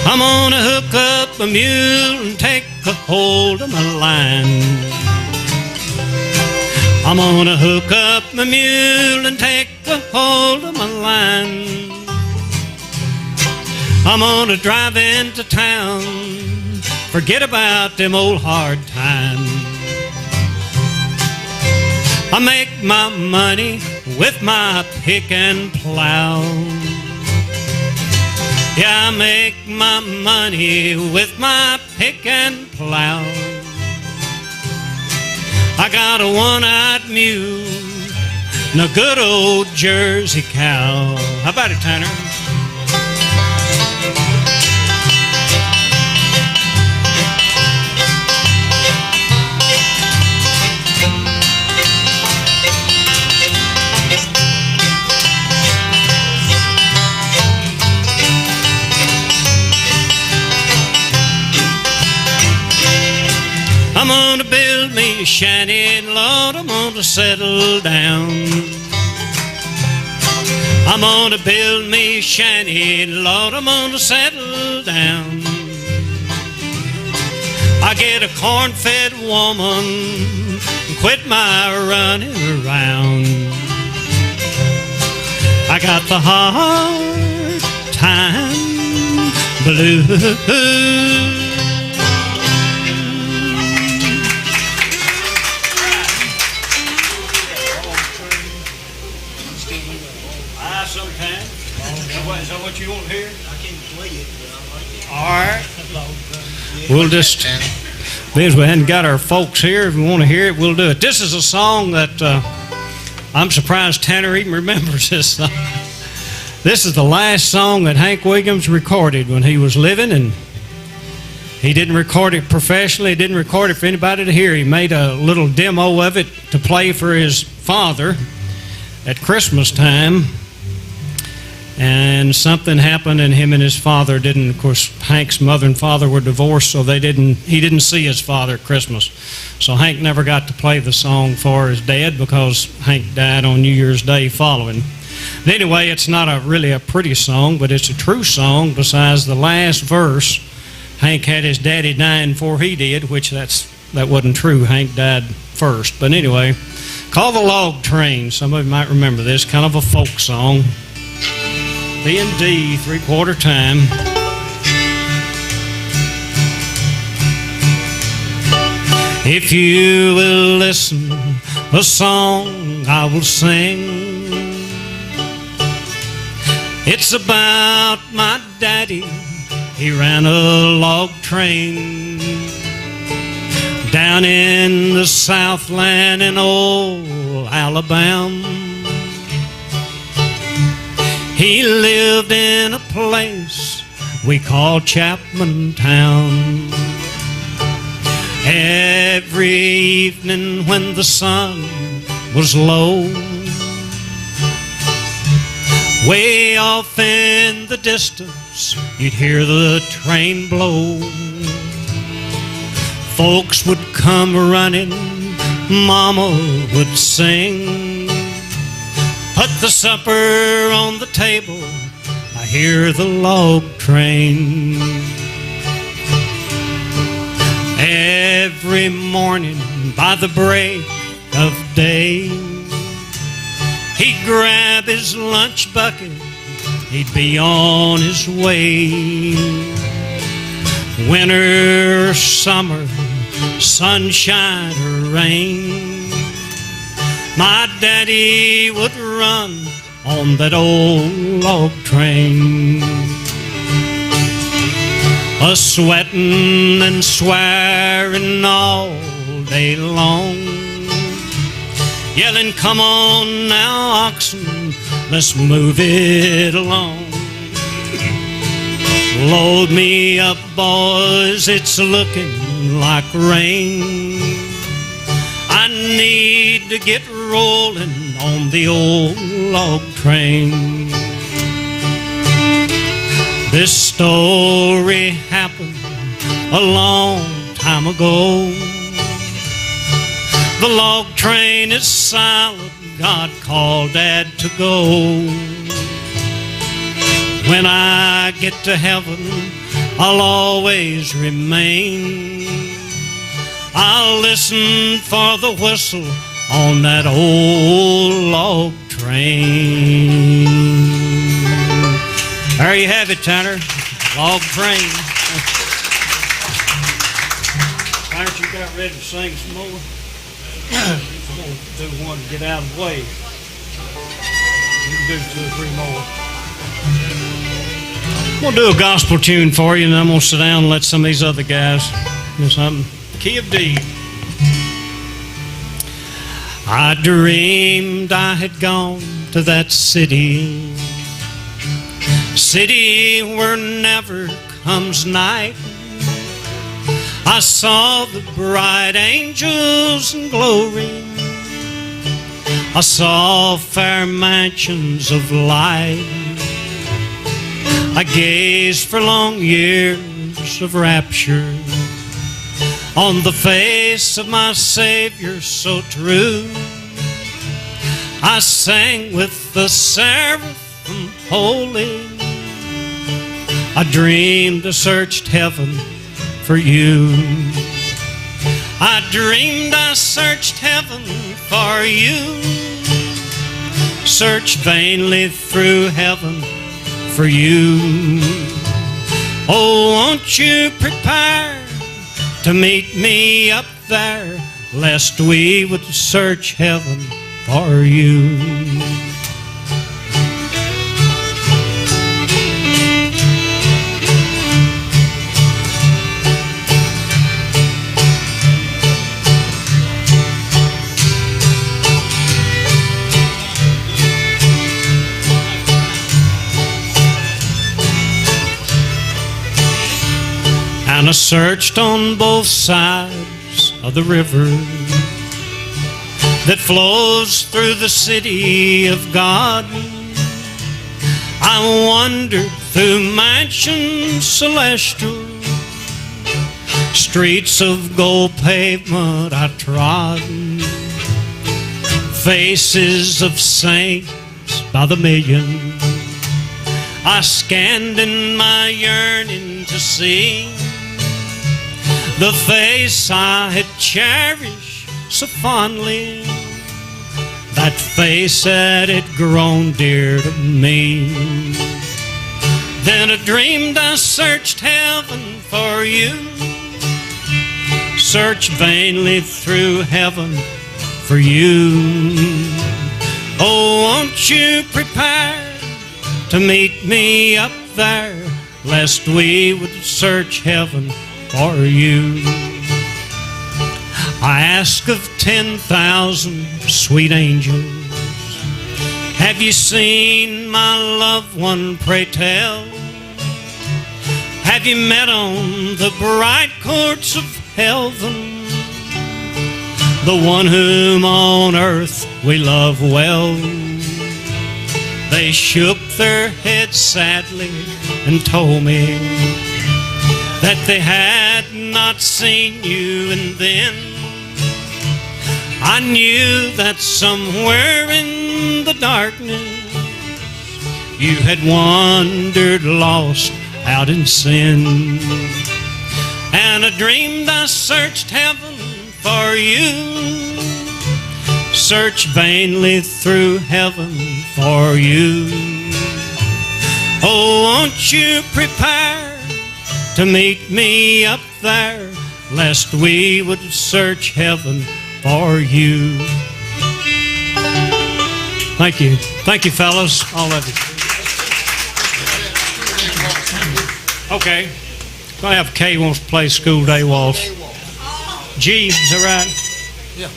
I'm gonna hook up a mule and take a hold of my line. I'm gonna hook up my mule and take a hold of my line. I'm gonna drive into town, forget about them old hard times. I make my money with my pick and plow. Yeah, I make my money with my pick and plow. I got a one-eyed mule and a good old Jersey cow. How about it, Tanner? I'm gonna build me a shanty, Lord, I'm gonna settle down. I'm gonna build me a shanty, Lord, I'm gonna settle down. I get a corn-fed woman and quit my running around. I got the hard time blues. Sometime. Is that what you want to hear? I can't play it, but I like it. All right. We'll just, since we hadn't got our folks here, if we want to hear it, we'll do it. This is a song that I'm surprised Tanner even remembers this song. This is the last song that Hank Williams recorded when he was living, and he didn't record it professionally. He didn't record it for anybody to hear. He made a little demo of it to play for his father at Christmas time. And something happened, and him and his father didn't. Of course, Hank's mother and father were divorced, so he didn't see his father at Christmas. So Hank never got to play the song for his dad because Hank died on New Year's Day following. But anyway, it's not really a pretty song, but it's a true song. Besides the last verse, Hank had his daddy dying before he did, which that's that wasn't true. Hank died first. But anyway, called The Log Train. Some of you might remember this, kind of a folk song. B and D, 3/4 time. If you will listen, a song I will sing. It's about my daddy. He ran a log train down in the Southland in old Alabama. He lived in a place we call Chapman Town. Every evening when the sun was low, way off in the distance, you'd hear the train blow. Folks would come running, Mama would sing, put the supper on the table, I hear the log train. Every morning by the break of day, he'd grab his lunch bucket, he'd be on his way. Winter, summer, sunshine or rain, my daddy would run on that old log train. A-sweatin' and swearing all day long, yelling, come on now, oxen, let's move it along. Load me up, boys, it's looking like rain. I need to get rolling on the old log train. This story happened a long time ago. The log train is silent, God called Dad to go. When I get to heaven, I'll always remain. I'll listen for the whistle on that old log train. There you have it, Tanner. Log train. Tanner, you got ready to sing some more? I'm going to do one to get out of the way. You can do 2 or 3 more. I'm going to do a gospel tune for you, and then I'm going to sit down and let some of these other guys do something. Key of D. I dreamed I had gone to that city where never comes night. I saw the bright angels in glory. I saw fair mansions of light. I gazed for long years of rapture on the face of my Savior so true. I sang with the seraphim holy. I dreamed I searched heaven for you. I dreamed I searched heaven for you. Searched vainly through heaven for you. Oh, won't you prepare to meet me up there, lest we would search heaven for you. And I searched on both sides of the river that flows through the city of God. I wandered through mansions celestial, streets of gold pavement I trod, faces of saints by the million I scanned in my yearning to see. the face I had cherished so fondly, that face that had grown dear to me. Then I dreamed I searched heaven for you, searched vainly through heaven for you. Oh, won't you prepare to meet me up there, lest we would search heaven for you. I ask of 10,000 sweet angels, have you seen my loved one, pray tell? Have you met on the bright courts of heaven, the one whom on earth we love well? They shook their heads sadly and told me that they had not seen you, and then I knew that somewhere in the darkness you had wandered lost out in sin. And I dreamed I searched heaven for you, searched vainly through heaven for you. Oh, won't you prepare to meet me up there, lest we would search heaven for you. Thank you. Thank you, fellas, all of you. Okay. Gonna have Kay wants to play School Day Waltz. G, is that right? Yeah.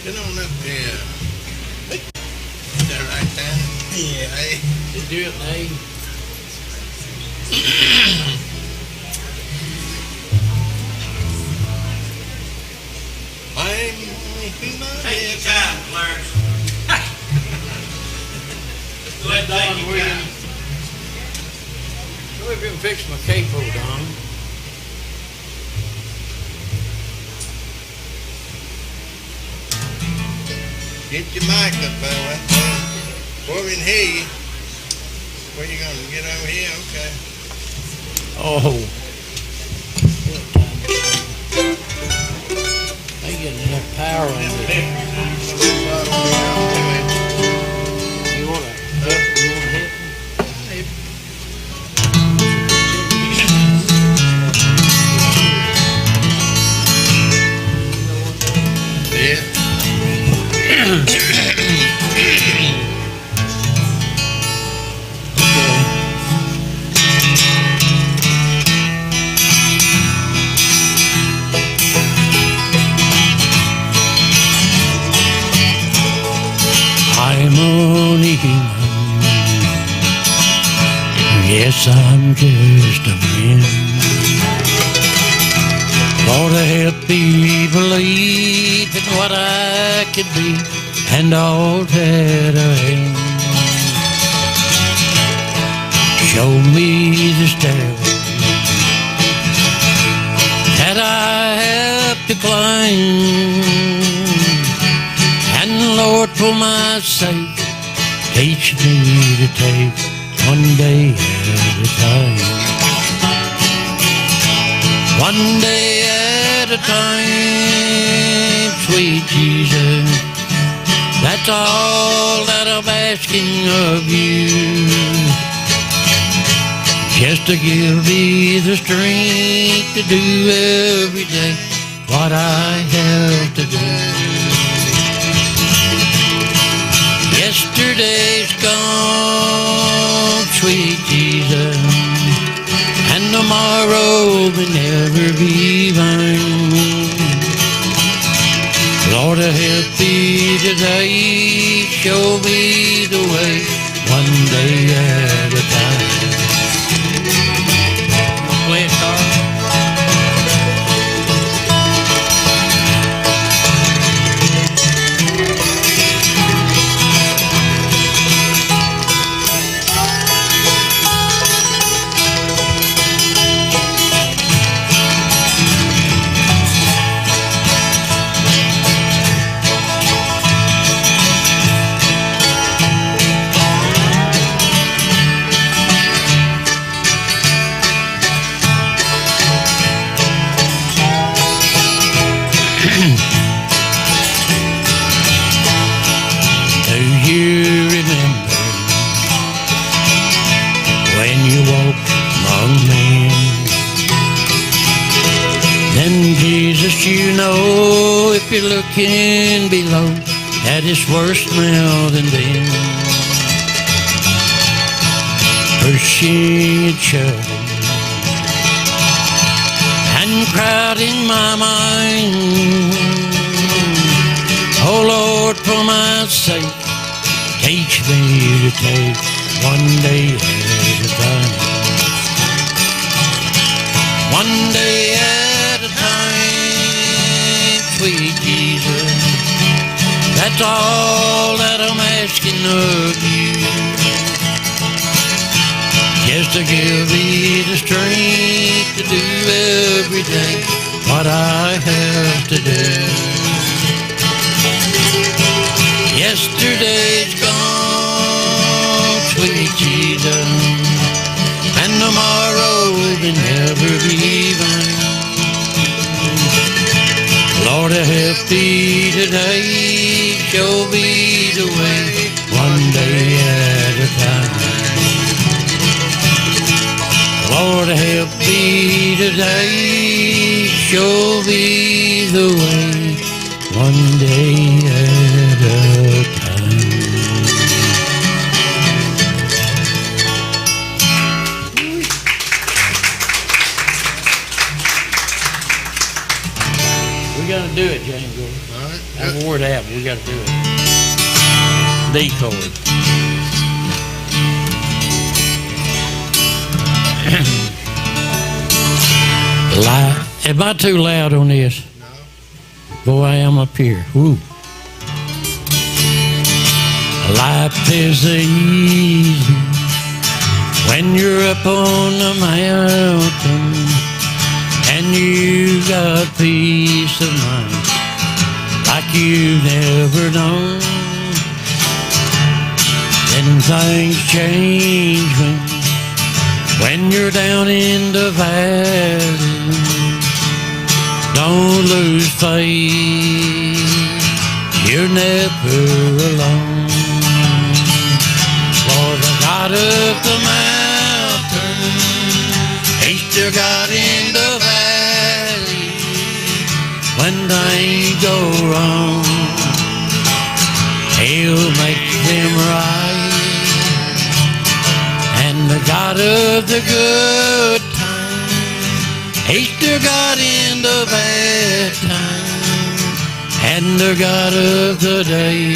Get on up here. Is that right there? Yeah. Hey. Just do it, Dave. Take your time, Clarence. Let Don Williams. Go ahead and fix my capo, Don. Get your mic up, fella. Before we can hear you. Where you gonna get over here? Okay. Oh. They get enough power on it. You wanna hit? Yeah. I'm just a man. Lord, help me believe in what I could be and all that I am. Show me the stairway that I have to climb, and Lord, for my sake, teach me to take one day at a time. One day at a time, sweet Jesus, that's all that I'm asking of you. Just to give me the strength to do every day what I have to do. Yesterday's gone, sweet Jesus, and tomorrow may never be mine. Lord, help me today, show me the way, one day at a time. Play it, Carl. You know, if you're looking below at it's worse now than then, pushing and shoving and crowding my mind. Oh Lord, for my sake, teach me to take one day at a time. One day at a time, sweet Jesus, that's all that I'm asking of you. Just to give me the strength to do every day what I have to do. Yesterday's gone, sweet Jesus, and tomorrow will never be mine. Lord, help me today, show me the way, one day at a time. Lord, help me today, show me the way, one day at a time. We gotta do it, James. All right. I've wore it out, but we gotta do it. D chord. Am I too loud on this? No. Boy, I am up here. Woo. Life is easy when you're up on the mountain and you got peace of mind like you've never known. Then things change when you're down in the valley. Don't lose faith, you're never alone. For the God of the mountain, He's still God in the valley. When things go wrong, He'll make them right. And the God of the good time, He's still God in the bad time. And the God of the day,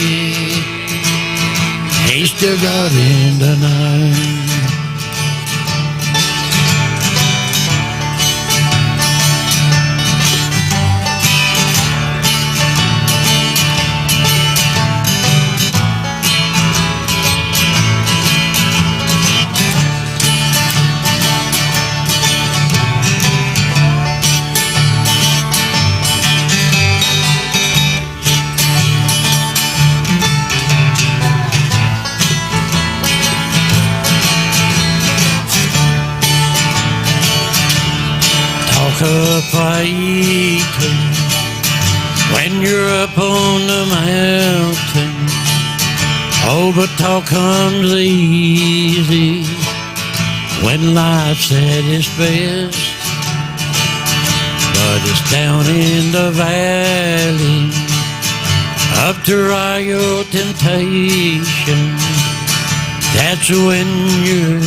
He's still God in the night. fighting when you're up on the mountain. Oh, but talk comes easy when life's at its best. But it's down in the valley, up to trial temptation, that's when you're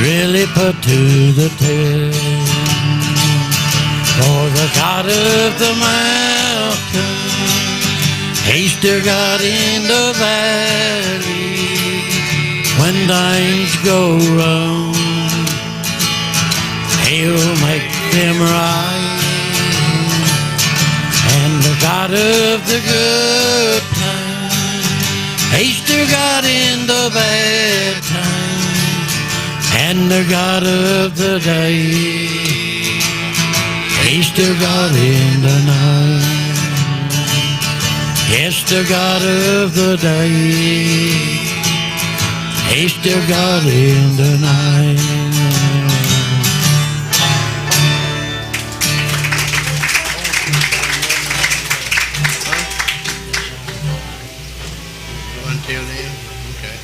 really put to the test. For the God of the mountain, He's still God in the valley when things go wrong. He'll make them right. And the God of the good times, He's still God in the bad times. And the God of the day, He's still God in the night. Yes, the God of the day, He's still God in the night. Until then, okay.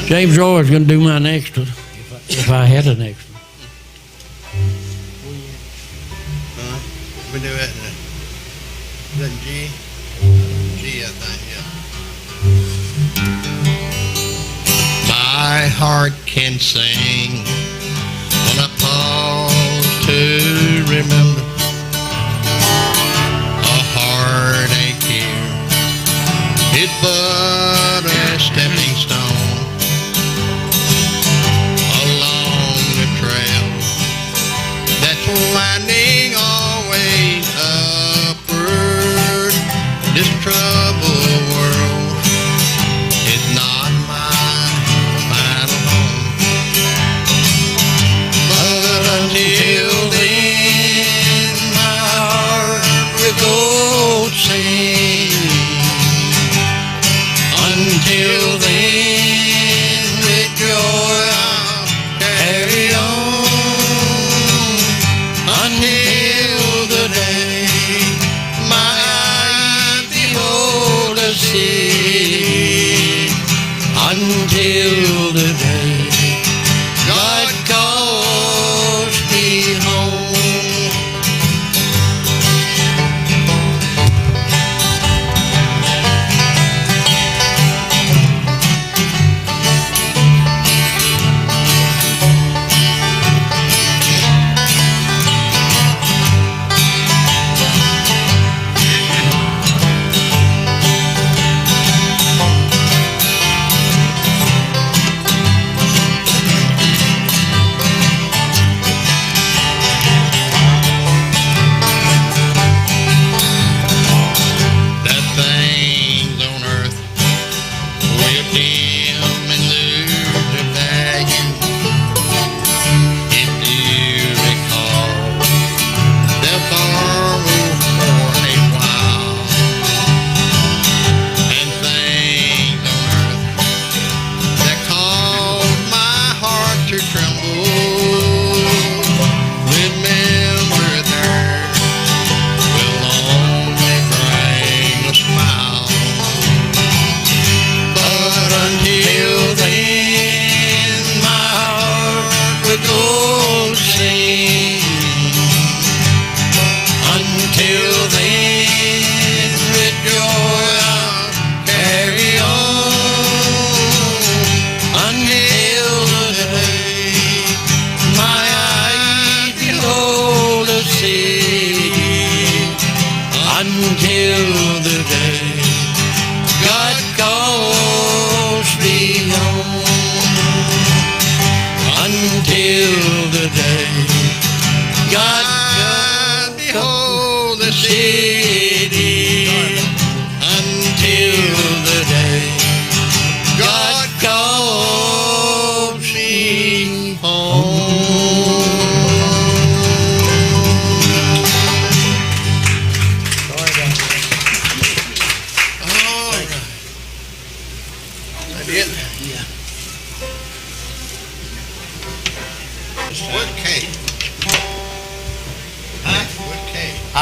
James Roy's going to do my next one, if I had a next one. We do it in a G? G, I think, yeah. My heart can sing when I pause to remember a heartache here. It's but a stepping stone along the trail that's winding always upward. This troubled world is not my final home. But until then, my heart will go sing. Until then, with joy I'll carry on. Until the day my eyes behold a city. Until the day God calls me home.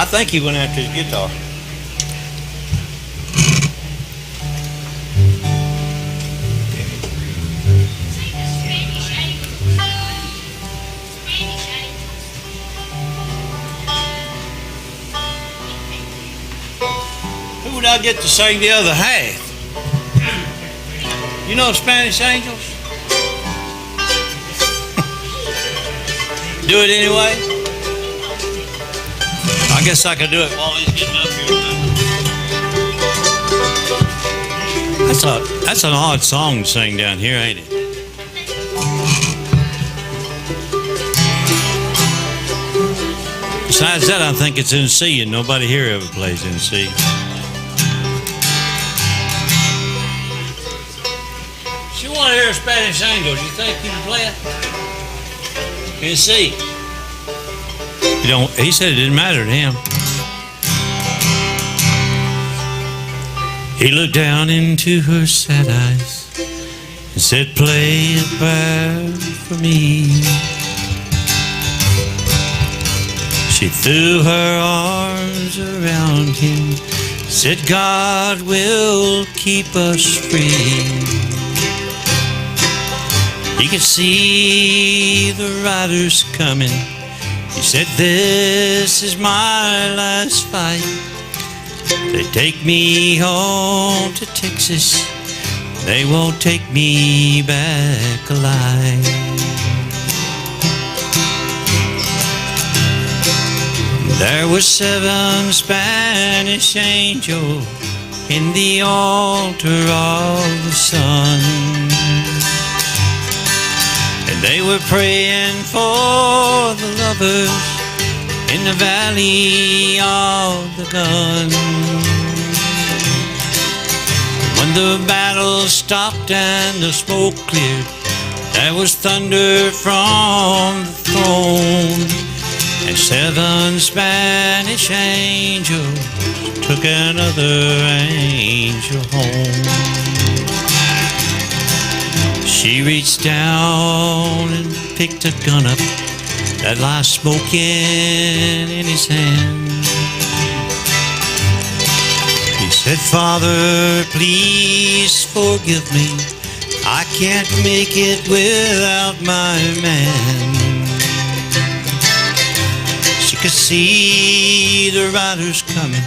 I think he went after his guitar. Who would I get to sing the other half? You know Spanish Angels? Do it anyway? I guess I could do it while he's getting up here. That's an odd song to sing down here, ain't it? Besides that, I think it's in C, and nobody here ever plays in C. If you want to hear Spanish Angels, you think you can play it? In C. You don't. He said it didn't matter to him. He looked down into her sad eyes and said, "Play a prayer for me." She threw her arms around him, said, "God will keep us free." He could see the riders coming. He said, "This is my last fight. They take me home to Texas. They won't take me back alive." There were 7 Spanish angels in the altar of the sun. They were praying for the lovers in the valley of the gun. When the battle stopped and the smoke cleared, there was thunder from the throne, and 7 Spanish angels took another angel home. She reached down and picked a gun up that lay smoking in his hand. He said, "Father, please forgive me. I can't make it without my man." She could see the riders coming.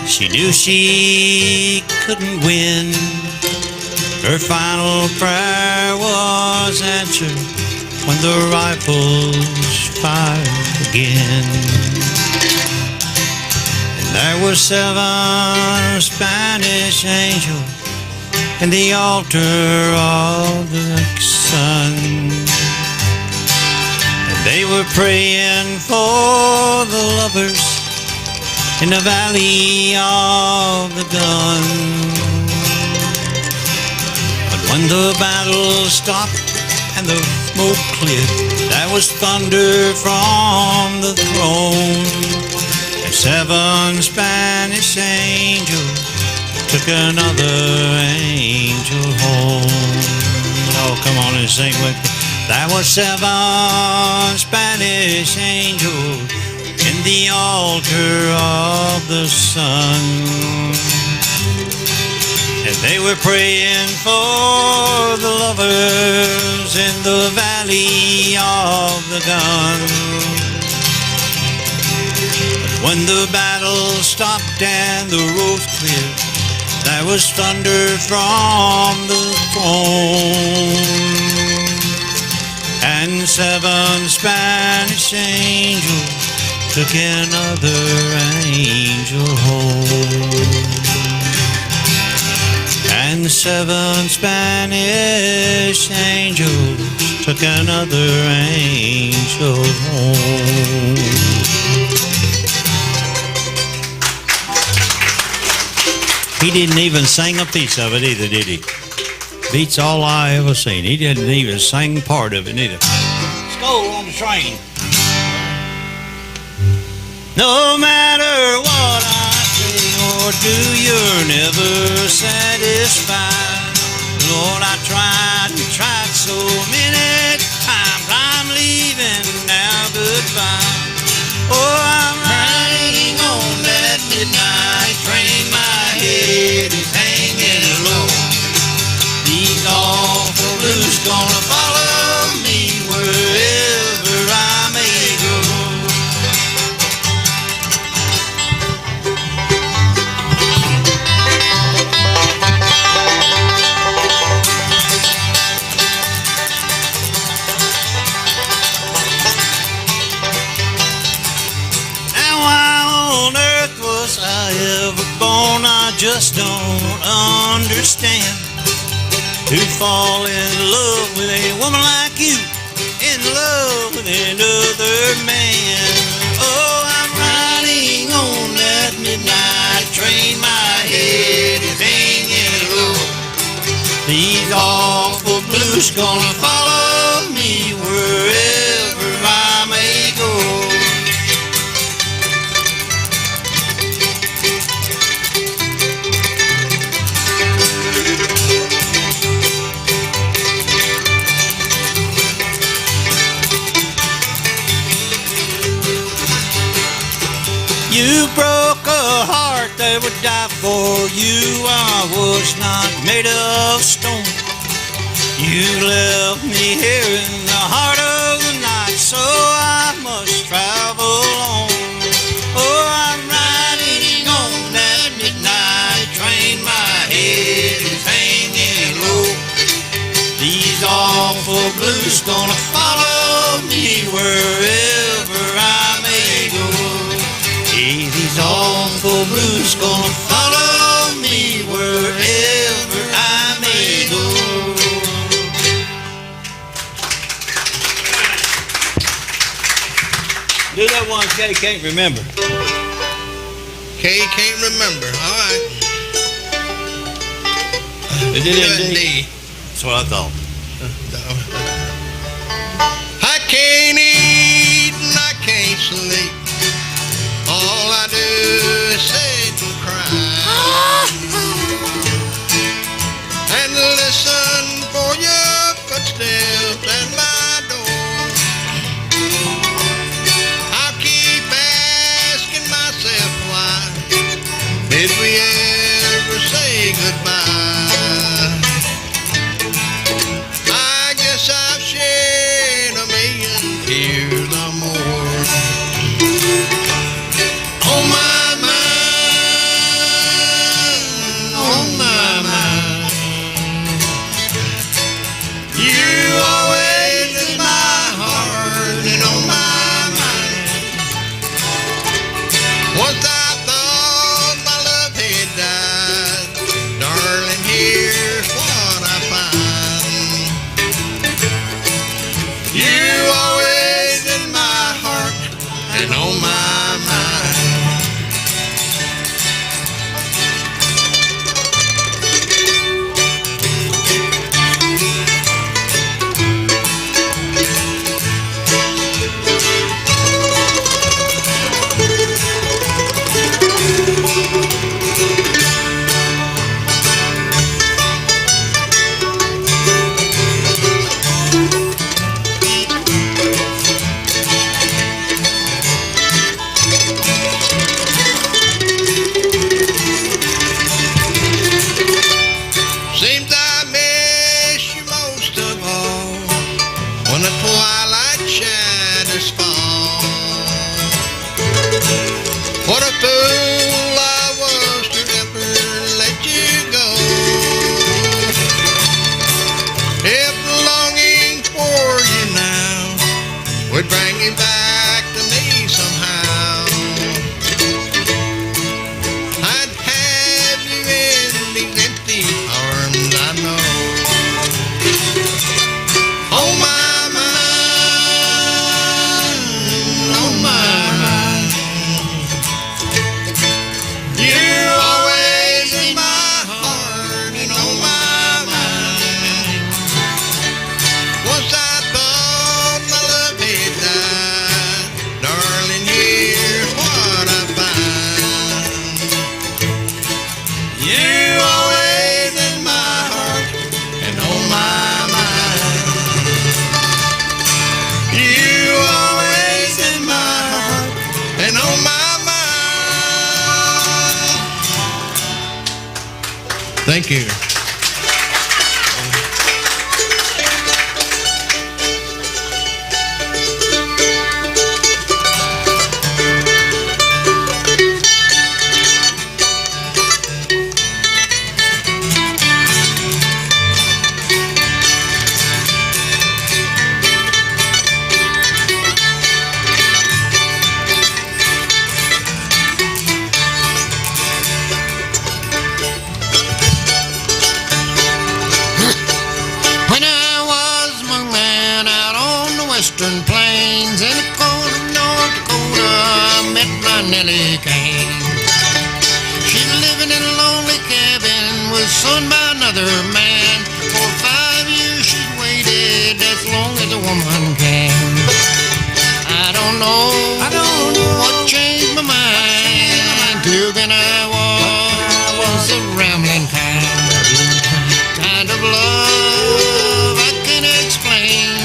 She knew she couldn't win. Her final prayer was answered when the rifles fired again. And there were 7 Spanish angels in the altar of the sun. And they were praying for the lovers in the valley of the gun. When the battle stopped and the smoke cleared, there was thunder from the throne, and 7 Spanish angels took another angel home. Oh, come on and sing with me. There were 7 Spanish angels in the altar of the sun. And they were praying for the lovers in the valley of the gun. But when the battle stopped and the road cleared, there was thunder from the throne, and 7 Spanish angels took another angel home. And 7 Spanish angels took another angel home. He didn't even sing a piece of it either, did he? Beats all I ever seen. He didn't even sing part of it either. Skull on the train. No matter what I say or do, you're never satisfied. Lord, I tried and tried so many times. I'm leaving now, goodbye. Oh, I'm just don't understand who'd fall in love with a woman like you, in love with another man. Oh, I'm riding on that midnight train, my head is hanging low. These awful blues gonna follow me wherever I may go. You broke a heart that would die for you. I was not made of stone. You left me here in the heart of the night, so I must travel on. Oh, I'm riding on that midnight train, my head is hanging low. These awful blues gonna follow me wherever I may go. Hey, these awful blues gonna follow me wherever I may go. Do that one, Kay can't remember. Kay can't remember. All right. They did it in D. D. That's what I thought. I can't eat and I can't sleep. All I do is sit and cry and listen for your footsteps at my door. I'll keep asking myself why did we ever say goodbye? I guess I've shed a million tears or more. On my mind, on my mind, you always in my heart and on my mind. Once I thought my love had died, darling, here's what I find. You always in my heart and on my mind. Seems I miss you most of all when the twilight shadows fall. What a fool I was to ever let you go. If longing for you now would bring you back to me somehow, I'd have you in these empty arms, I know. On my mind, on my mind, you're always in my heart and on my mind. Once I thought my love had died, darling, here's what I find. You always in my heart and on my mind. You always in my heart and on my mind. Thank you. Nellie came. She's living in a lonely cabin was son by another man. For 5 years she's waited as long as a woman can. I don't know what changed my mind. Till then I was a rambling kind of love I can't explain.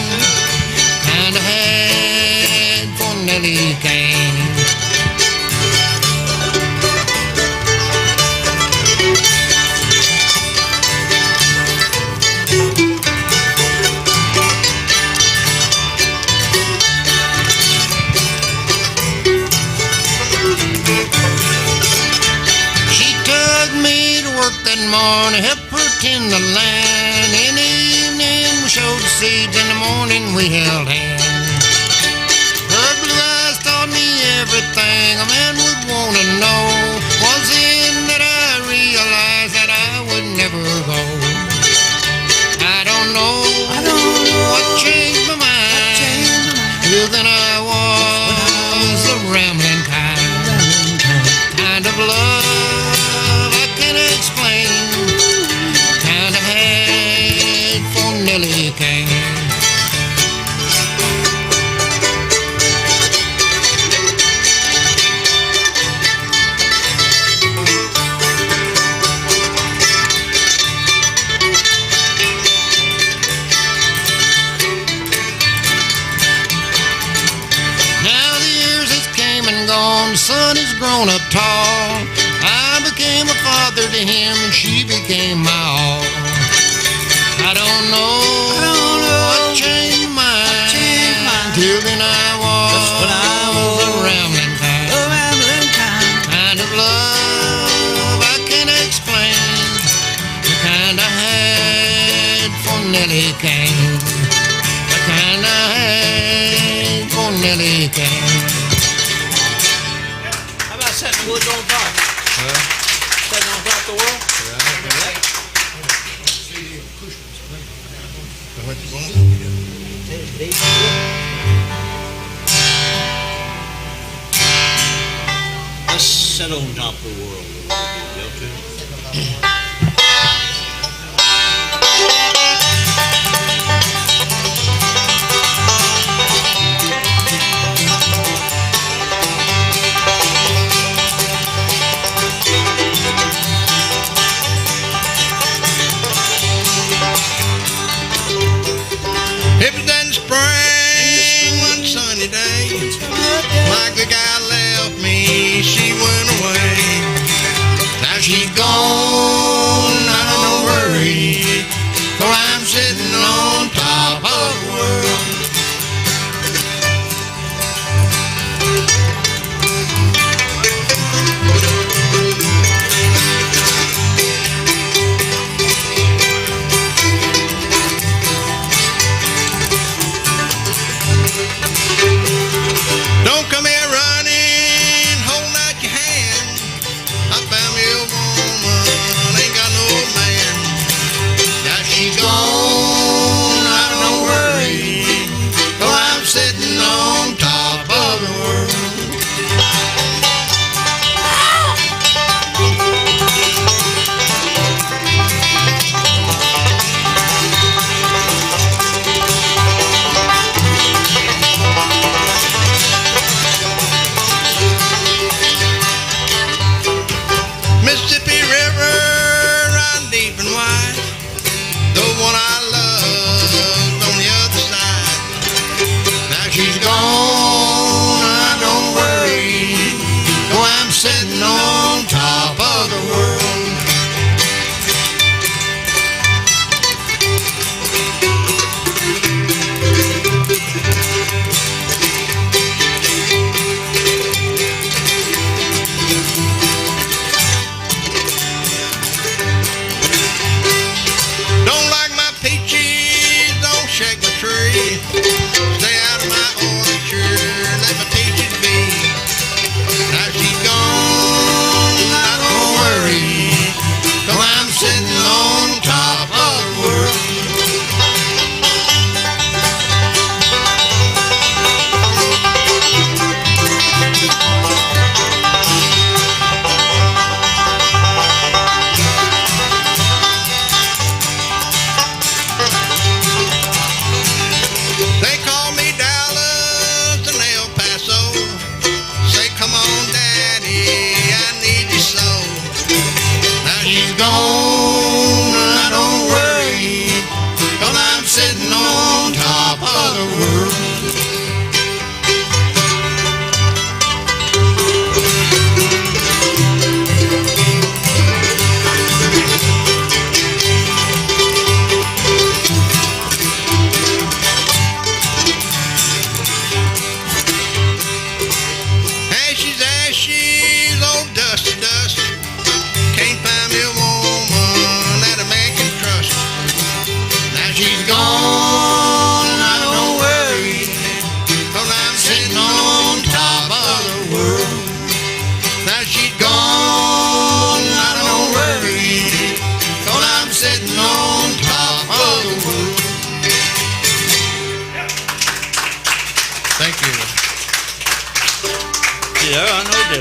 Kind of had for Nellie Kane. That morning, help her tend the land. In the evening, we showed the seeds. In the morning, we held hands. Her blue eyes taught me everything a man would want to know. Was then that I realized that I would never go. I don't know what changed my mind. Till then I was a rambling kind of love I can't explain. Kind of had for Nellie Kane. Now the years has came and gone, the son has grown up tall. I became a father to him and she became my all. I don't know what changed my mind. Till then I was a rambling kind of love I can't explain. The kind I had for Nellie Kane. The kind I had for Nellie Kane. How about setting woods on fire? Setting on top of the world? What you want? Let's set on top of the world. Y'all too. It was in spring, one sunny day. My good guy left me, she went away. Now she's gone.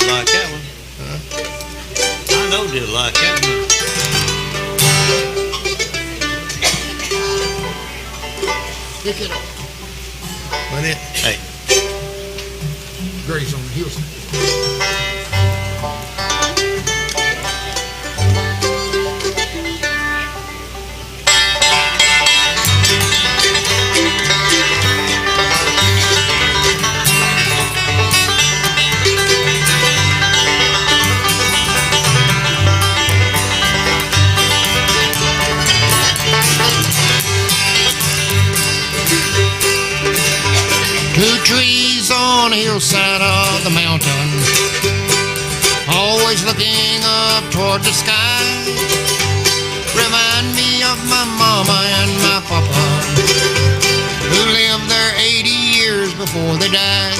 Did like that one. I know did like that one. Pick it up. But it, Hey, Graves on the hillside. Two trees on the hillside of the mountain, always looking up toward the sky. Remind me of my mama and my papa, who lived there 80 years before they died.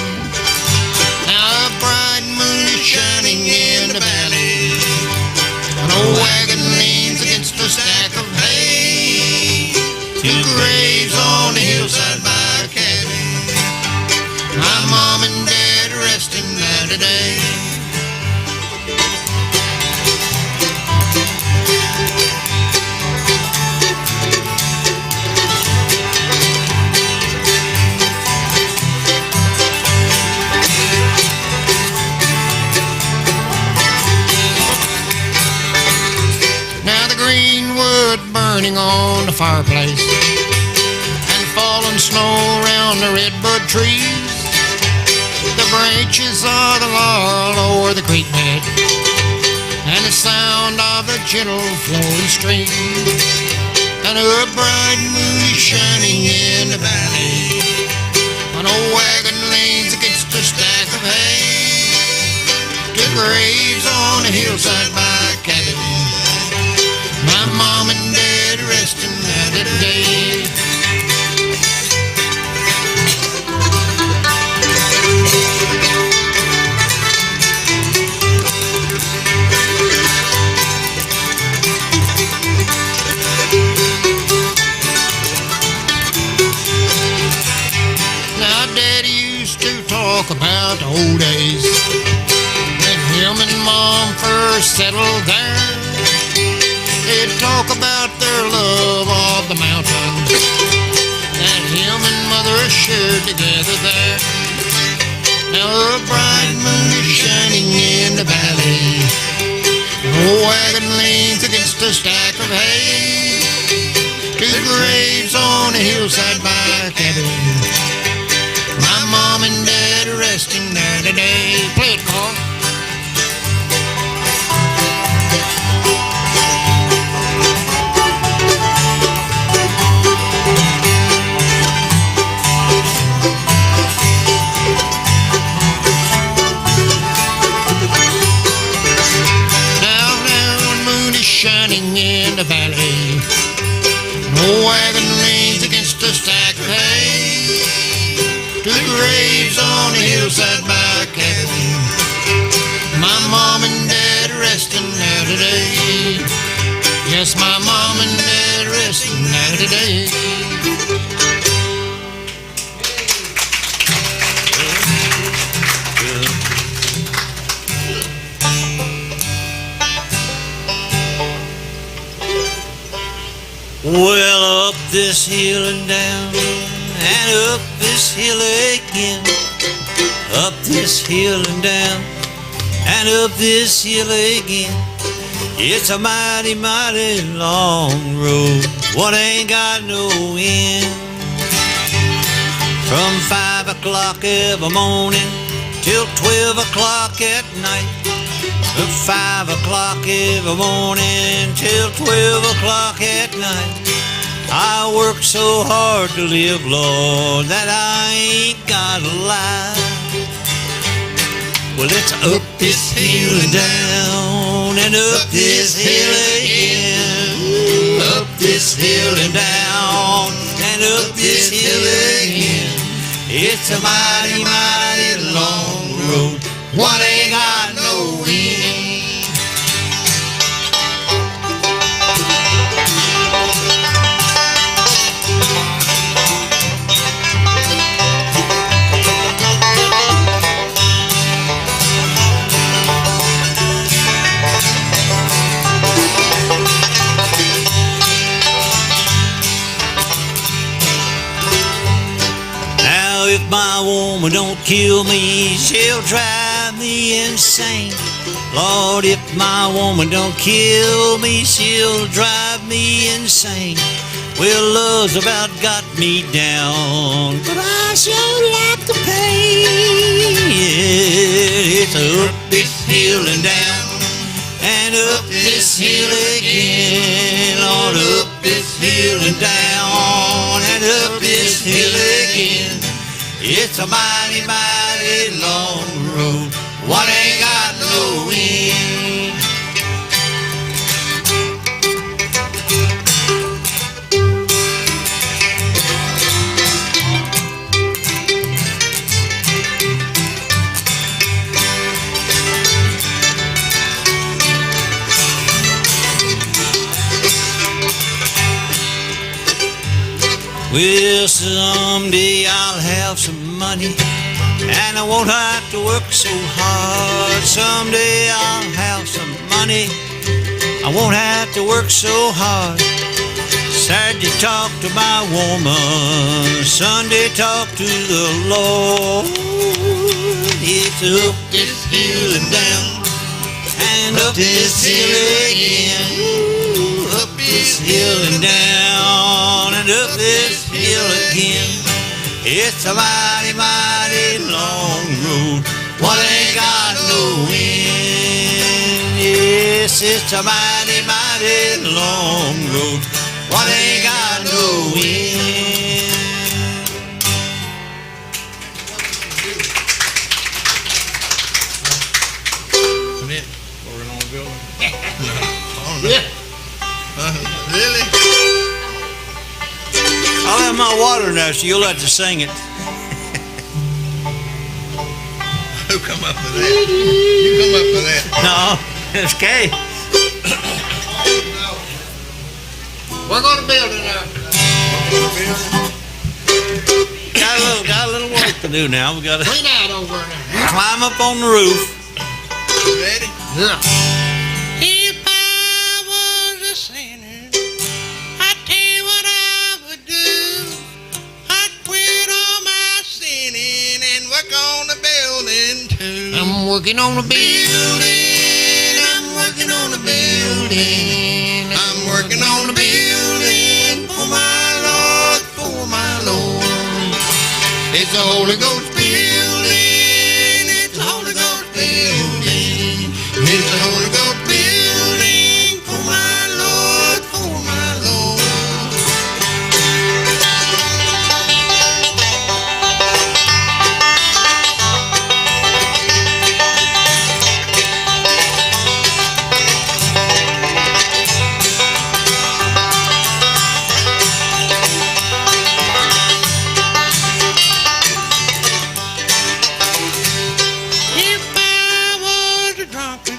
Now a bright moon is shining in the valley, an old wagon leans against a stack of hay. Two graves on the hillside by a cabin, my mom and dad are resting there today. Now the green wood burning on the fireplace, and falling snow around the redbud trees, the branches of the laurel o'er the creek bed, and the sound of the gentle flowing stream. And a bright moon is shining in the valley, an old wagon leans against a stack of hay. Two graves on the hillside by a cabin, my mom and dad resting there today. Talk about the old days when him and mom first settled there. They'd talk about their love of the mountains that him and mother shared together there. Now a bright moon is shining in the valley, an old wagon leans against a stack of hay. Two graves on the hillside by a cabin, my mom and dad are resting there today. Play it, Carl. Now the moon is shining in the valley, an old wagon leans against a stack of hay. Two graves on the hillside by a cabin, my mom and dad resting there today. Yes, my mom and dad resting there today. well, up this hill and down, and up this hill again. Up this hill and down, and up this hill again. It's a mighty, mighty long road, one ain't got no end. From 5 o'clock every morning till 12 o'clock at night. From 5 o'clock every morning till 12 o'clock at night. I work so hard to live, Lord, that I ain't got a lie. Well, it's up this hill and down, and up this hill again. Up this hill and down, and up this hill again. It's a mighty, mighty long road, one ain't got no end. my woman don't kill me, she'll drive me insane. Lord, if my woman don't kill me, she'll drive me insane. Well, love's about got me down, but I sure like the pain. Yeah, it's up this hill and down, and up this hill again. Lord, up this hill and down, and up this hill again. It's a mighty, mighty long road, one ain't got no end. Well, someday I'll have some money, and I won't have to work so hard. Someday I'll have some money, I won't have to work so hard. Saturday talk to my woman, Sunday talk to the Lord. It's up this hill and down, and up this hill again. Ooh, up this hill and down, and up this hill again. It's a mighty, mighty long road, one ain't got no end. Yes, it's a mighty, mighty long road, one ain't got no end. Working on the building? Yeah. Really? I'll have my water now, so you'll have to sing it. Who come up with that? You come up with that. No, it's okay. Work on the building now. Got a little work to do now. We got to Clean out over there. climb up on the roof. You ready? Yeah. If I was a sinner, I'd tell you what I would do. I'd quit all my sinning and work on the building too. I'm working on the building, I'm working on the building. I'm working on the building for my Lord, for my Lord. It's the Holy Ghost building, it's the Holy Ghost building. It's the Holy Ghost building for my Lord, for my Lord. If I was a drunkard,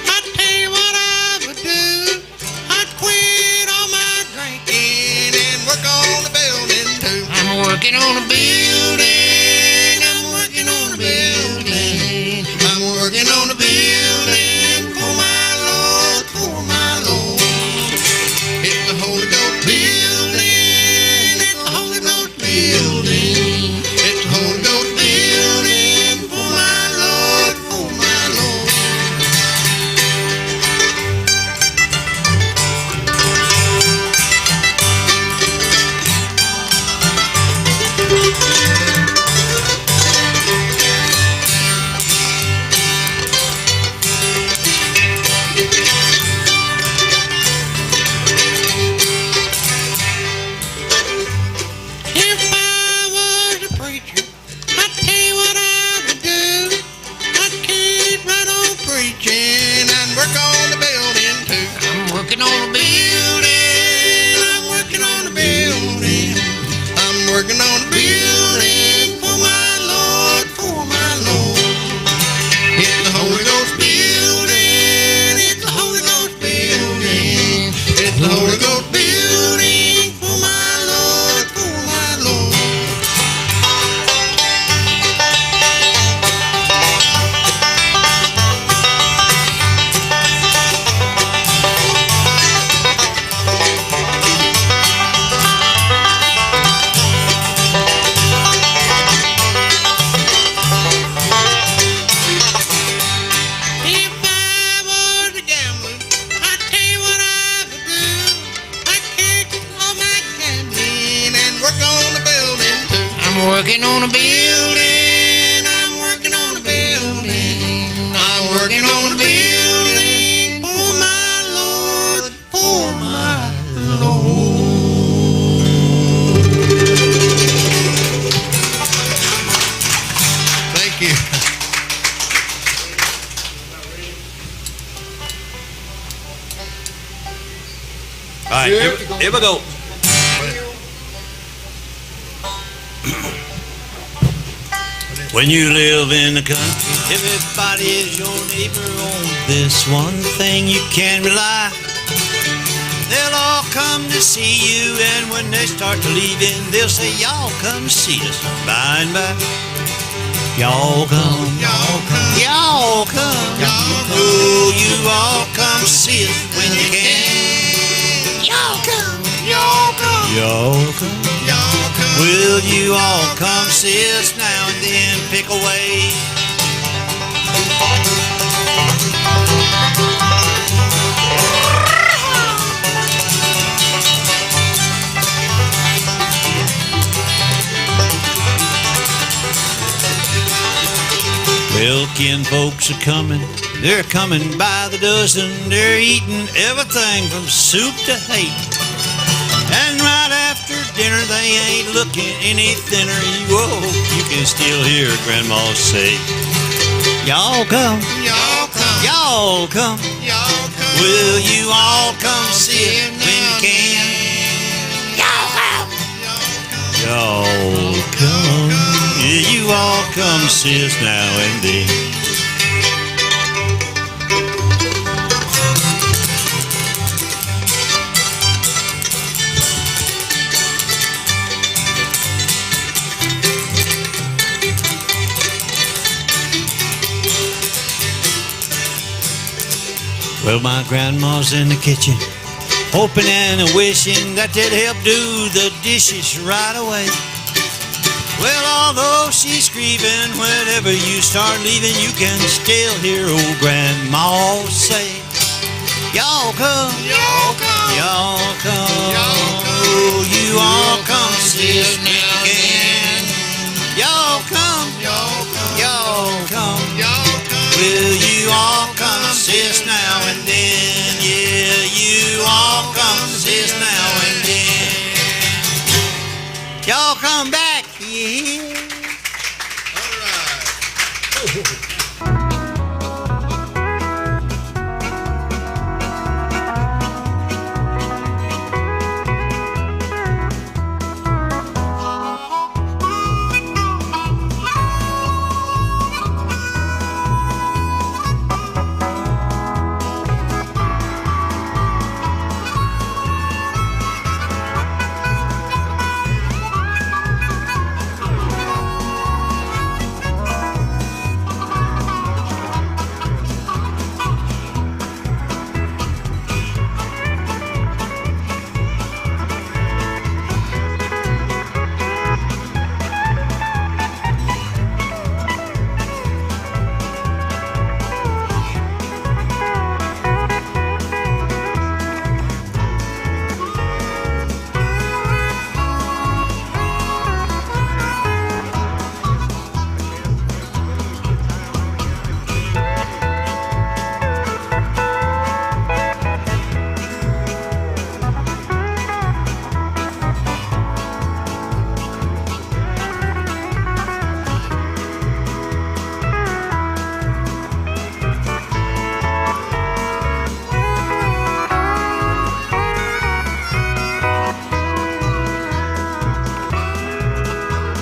I'd tell you what I would do. I'd quit all my drinking and work on the building too. I'm working on the building. I'm working on the building. I'm working on the building for my Lord, for my Lord. It's the Holy Ghost building. It's the Holy Ghost building. It's the Holy Ghost building for my Lord, for my Lord. on a building. I'm working on a building. I'm working on a building. For my Lord, for my Lord. Thank you. All right, here we go. When you live in the country, everybody is your neighbor. On this one thing you can rely. They'll all come to see you, and when they start to leave in, they'll say, y'all come see us by and by. Y'all come, Y'all come, y'all come, y'all come. oh, you all come see us when you can. Y'all come, y'all come, Y'all come. y'all come. Will you all come see us now and then pick away? Well, kin folks are coming. They're coming by the dozen. They're eating everything from soup to hay. And right after dinner, they ain't looking any thinner. Whoa, you can still hear Grandma say, y'all come, Y'all come, y'all come. y'all come. Will you all come see it when you can? Y'all come, y'all come. Yeah, you all come see us now and then. Well, my grandma's in the kitchen, hoping and wishing that they'd help do the dishes right away. Well, although she's grieving, whenever you start leaving, you can still hear old Grandma say, y'all come, Y'all come, y'all come, Y'all come. oh, you all come see us now